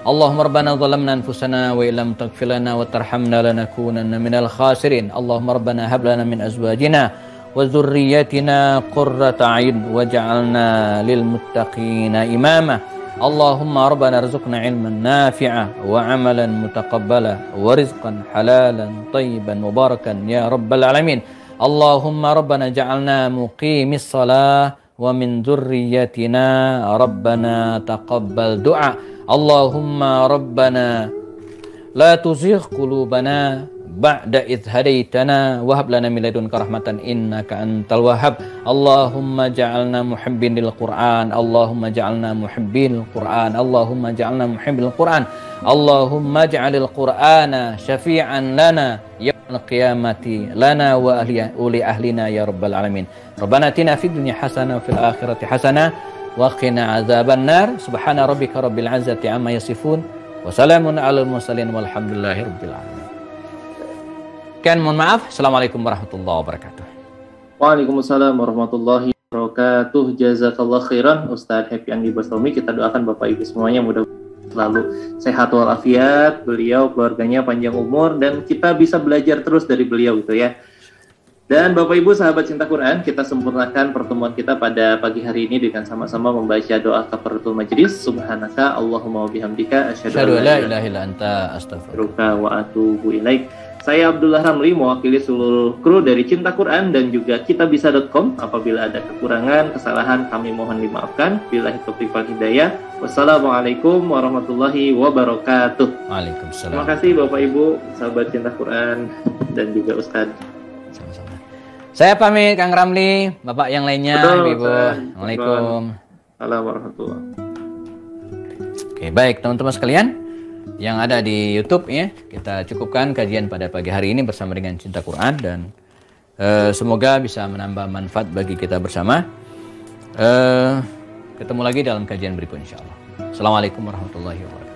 A: Allahumma rabbana zalamna anfusana wa illam taghfir lana wa tarhamna lanakunanna minal khasirin. Allahumma rabbana hab lana min azwajina wa dhurriyyatina qurrata a'yun waj'alna lil muttaqina imama. Allahumma rabbana arzuqna ilman nafi'a wa amalan mutaqabbala wa rizqan halalan tayyiban mubarakan ya rabbal alamin. Allahumma rabbana ja'alna muqimis salah wa min dzurriyyatina rabbana taqabbal du'a. Allahumma rabbana la tuzigh qulubana ba'da idh hadaitana wa hab lana min ladunka rahmatan innaka antal wahhab. Allahumma ja'alna muhibbin lil Qur'an. Allahumma ja'alna muhibbin lil Qur'an. Allahumma ja'alna muhibbin lil Qur'an. Allahumma ja'alil Qur'ana syafi'an lana yaumil qiyamati lana wa uli ahlina ya rabbal alamin. Rabbana atina fid dunya hasanah wa fil akhirati hasanah wa qina adzaban nar. Subhana rabbika rabbil izzati amma yasifun wa salamun alal mursalin walhamdulillahi rabbil alamin. Sekian, mohon maaf. Assalamualaikum warahmatullahi wabarakatuh.
B: Waalaikumsalam warahmatullahi wabarakatuh. Jazakallah khairan Ustadz Happy Andi Bastomi. Kita doakan Bapak Ibu semuanya mudah selalu sehat walafiat, beliau keluarganya panjang umur dan kita bisa belajar terus dari beliau gitu ya. Dan Bapak Ibu sahabat Cinta Quran, kita sempurnakan pertemuan kita pada pagi hari ini dengan sama-sama membaca doa kafaratul majlis. Subhanaka Allahumma wa bihamdika asyhadu an la ilaha illa anta astaghfiruka wa atubu ilaik. Saya Abdullah Ramli mewakili seluruh kru dari Cinta Quran dan juga kitabisa.com. Apabila ada kekurangan, kesalahan kami mohon dimaafkan. Billahi taufiq wal hidayah. Wassalamualaikum warahmatullahi wabarakatuh.
A: Waalaikumsalam.
B: Terima kasih Bapak Ibu sahabat Cinta Quran dan juga Ustadz.
A: Sama-sama. Saya pamit Kang Ramli, Bapak yang lainnya, Ibu. Assalamualaikum.
B: Assalamualaikum warahmatullahi.
A: Oke, baik teman-teman sekalian yang ada di YouTube ya, kita cukupkan kajian pada pagi hari ini bersama dengan Cinta Quran dan semoga bisa menambah manfaat bagi kita bersama. Ketemu lagi dalam kajian berikut insya Allah. Assalamualaikum warahmatullahi wabarakatuh.